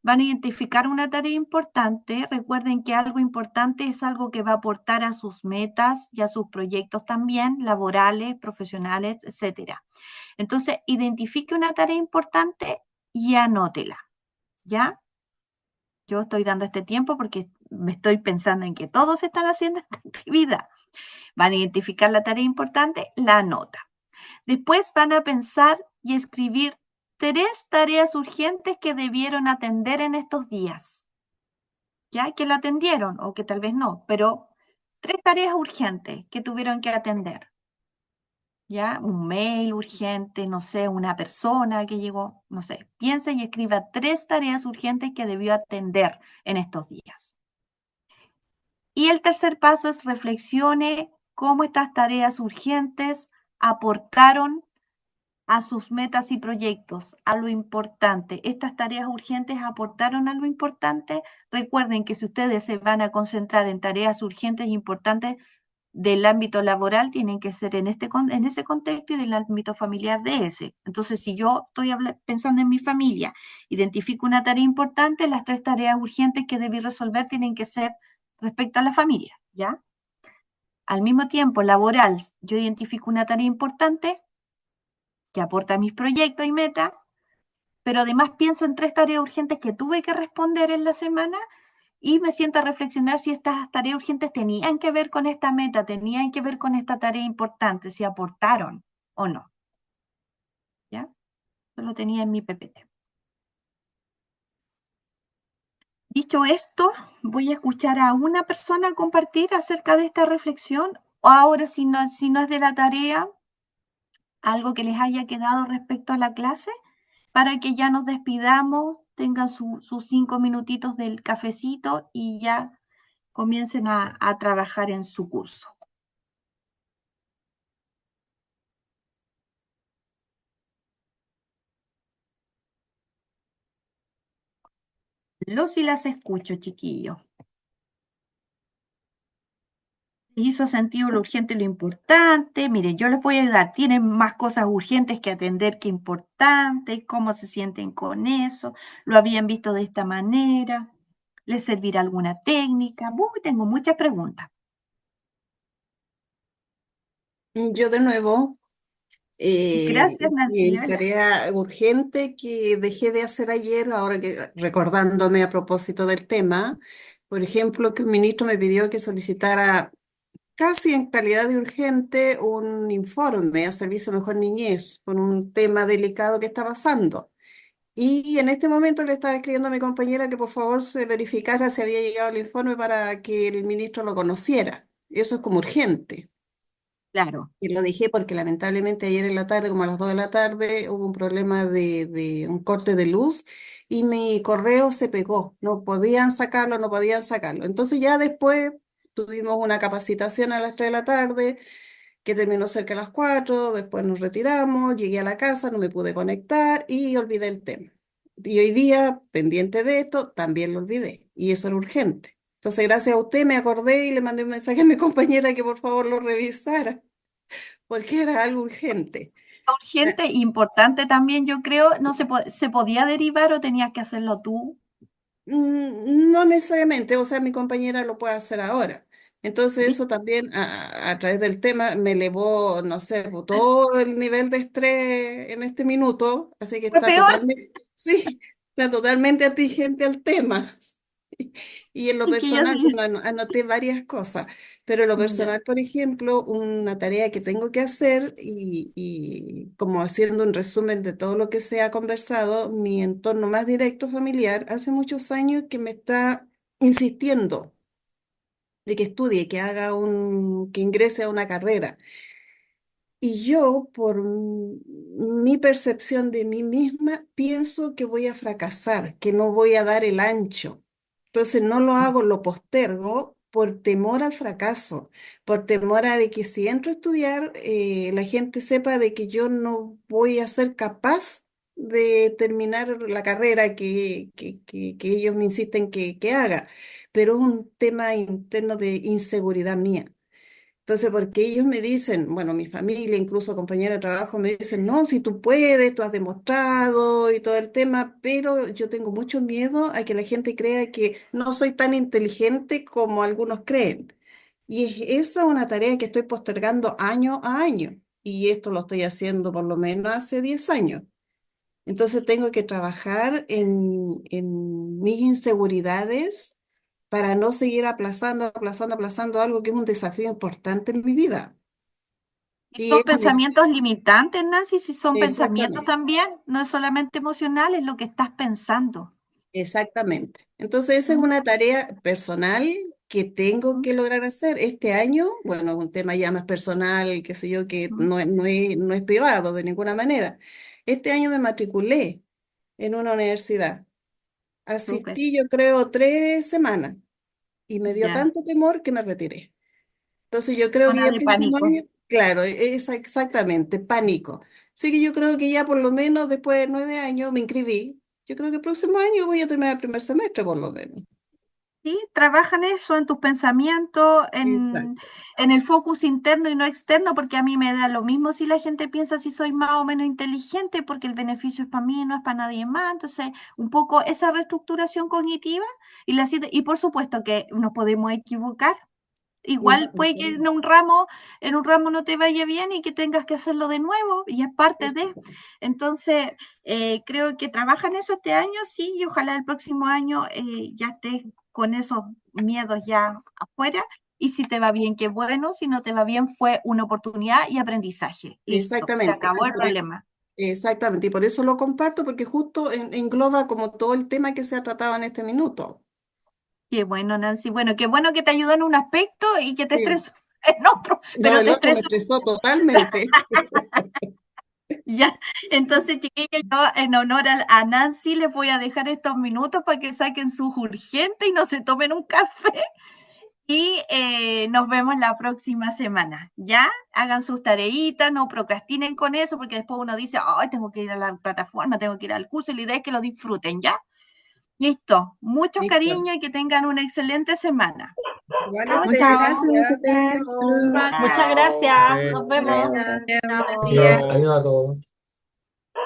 Van a identificar una tarea importante. Recuerden que algo importante es algo que va a aportar a sus metas y a sus proyectos también, laborales, profesionales, etcétera. Entonces, identifique una tarea importante y anótela, ¿ya? Yo estoy dando este tiempo porque me estoy pensando en que todos están haciendo esta actividad. Van a identificar la tarea importante, la nota. Después van a pensar y escribir 3 tareas urgentes que debieron atender en estos días. Ya que la atendieron o que tal vez no, pero 3 tareas urgentes que tuvieron que atender. ¿Ya? Un mail urgente, no sé, una persona que llegó, no sé. Piensa y escriba 3 tareas urgentes que debió atender en estos días. Y el tercer paso es reflexione cómo estas tareas urgentes aportaron a sus metas y proyectos, a lo importante. Estas tareas urgentes aportaron a lo importante. Recuerden que si ustedes se van a concentrar en tareas urgentes e importantes del ámbito laboral, tienen que ser en ese contexto, y del ámbito familiar de ese. Entonces, si yo estoy pensando en mi familia, identifico una tarea importante, las 3 tareas urgentes que debí resolver tienen que ser respecto a la familia, ¿ya? Al mismo tiempo, laboral, yo identifico una tarea importante que aporta a mis proyectos y metas, pero además pienso en 3 tareas urgentes que tuve que responder en la semana y me siento a reflexionar si estas tareas urgentes tenían que ver con esta meta, tenían que ver con esta tarea importante, si aportaron o no. ¿Ya? Eso lo tenía en mi PPT. Dicho esto, voy a escuchar a una persona compartir acerca de esta reflexión. O ahora, si no es de la tarea, algo que les haya quedado respecto a la clase, para que ya nos despidamos, tengan sus 5 minutitos del cafecito y ya comiencen a trabajar en su curso. Los y las escucho, chiquillos. Hizo sentido lo urgente y lo importante. Miren, yo les voy a ayudar. Tienen más cosas urgentes que atender que importantes. ¿Cómo se sienten con eso? ¿Lo habían visto de esta manera? ¿Les servirá alguna técnica? Uy, tengo muchas preguntas. Yo de nuevo, Gracias, Nancy. en tarea urgente que dejé de hacer ayer, ahora que recordándome a propósito del tema, por ejemplo, que un ministro me pidió que solicitara casi en calidad de urgente un informe a Servicio Mejor Niñez por un tema delicado que está pasando. Y en este momento le estaba escribiendo a mi compañera que por favor se verificara si había llegado el informe para que el ministro lo conociera. Eso es como urgente. Claro. Y lo dije porque lamentablemente ayer en la tarde, como a las 2 de la tarde, hubo un problema de un corte de luz y mi correo se pegó. No podían sacarlo, no podían sacarlo. Entonces ya después tuvimos una capacitación a las 3 de la tarde que terminó cerca de las 4. Después nos retiramos, llegué a la casa, no me pude conectar y olvidé el tema. Y hoy día, pendiente de esto, también lo olvidé. Y eso era urgente. Entonces, gracias a usted me acordé y le mandé un mensaje a mi compañera que por favor lo revisara, porque era algo urgente. Ah, Urgente e importante también, yo creo, no se podía derivar o tenías que hacerlo tú. No necesariamente, o sea, mi compañera lo puede hacer ahora. Entonces ¿Viste? eso también a través del tema me elevó, no sé, pues, todo el nivel de estrés en este minuto, así que Fue está peor. totalmente, sí, está totalmente atingente al tema. Y en lo Y que ya personal, sí. bueno, anoté varias cosas, pero en lo Ya. personal, por ejemplo, una tarea que tengo que hacer y como haciendo un resumen de todo lo que se ha conversado, mi entorno más directo familiar hace muchos años que me está insistiendo de que estudie, que ingrese a una carrera. Y yo, por mi percepción de mí misma, pienso que voy a fracasar, que no voy a dar el ancho. Entonces no lo hago, lo postergo por temor al fracaso, por temor a de que si entro a estudiar, la gente sepa de que yo no voy a ser capaz de terminar la carrera que ellos me insisten que haga. Pero es un tema interno de inseguridad mía. Entonces, porque ellos me dicen, bueno, mi familia, incluso compañeros de trabajo, me dicen, no, si tú puedes, tú has demostrado y todo el tema, pero yo tengo mucho miedo a que la gente crea que no soy tan inteligente como algunos creen. Y esa es una tarea que estoy postergando año a año. Y esto lo estoy haciendo por lo menos hace 10 años. Entonces tengo que trabajar en mis inseguridades para no seguir aplazando, aplazando, aplazando algo que es un desafío importante en mi vida. Y Y son es pensamientos limitantes, Nancy, si son pensamientos exactamente, también, no es solamente emocional, es lo que estás pensando. exactamente. Entonces esa es Mm, una tarea personal que tengo mm, que lograr hacer este año. Bueno, es un tema ya más personal, qué sé yo, que mm. no es privado de ninguna manera. Este año me matriculé en una universidad. Súper. Asistí, yo creo, 3 semanas y me dio Ya. tanto temor que me retiré. Entonces yo creo que Zona ya el de próximo pánico. año, claro, es exactamente, pánico. Así que yo creo que ya por lo menos después de 9 años me inscribí. Yo creo que el próximo año voy a terminar el primer semestre por lo menos. Sí, trabaja en eso, en tus pensamientos, Exacto, en el focus interno y no externo, porque a mí me da lo mismo si la gente piensa si soy más o menos inteligente, porque el beneficio es para mí, no es para nadie más. Entonces, un poco esa reestructuración cognitiva y por supuesto que nos podemos equivocar. Igual puede que exactamente, en un ramo no te vaya bien y que tengas que hacerlo de nuevo, y es parte de. exactamente. Entonces, creo que trabaja en eso este año, sí, y ojalá el próximo año ya estés con esos miedos ya afuera. Y si te va bien, qué bueno. Si no te va bien, fue una oportunidad y aprendizaje. Listo, se Exactamente. acabó el problema. Exactamente. Y por eso lo comparto, porque justo engloba como todo el tema que se ha tratado en este minuto. Qué bueno, Nancy. Bueno, qué bueno que te ayudó en un aspecto y que te Sí. estresó en otro, No, pero el te otro me estresó. estresó totalmente. Ya, entonces, chiquillos, yo en honor a Nancy les voy a dejar estos minutos para que saquen sus urgentes y no se tomen un café. Y nos vemos la próxima semana. ¿Ya? Hagan sus tareitas, no procrastinen con eso, porque después uno dice, ay, tengo que ir a la plataforma, tengo que ir al curso, y la idea es que lo disfruten, ¿ya? Listo. Muchos Listo. cariños y que tengan una excelente semana. Igual a Chao, usted, Muchas chao. gracias, que gracias. estés bien. Chao. Muchas Chao, gracias. Fer. Nos vemos. Gracias. Buenos Chao. días. Ayuda a todos.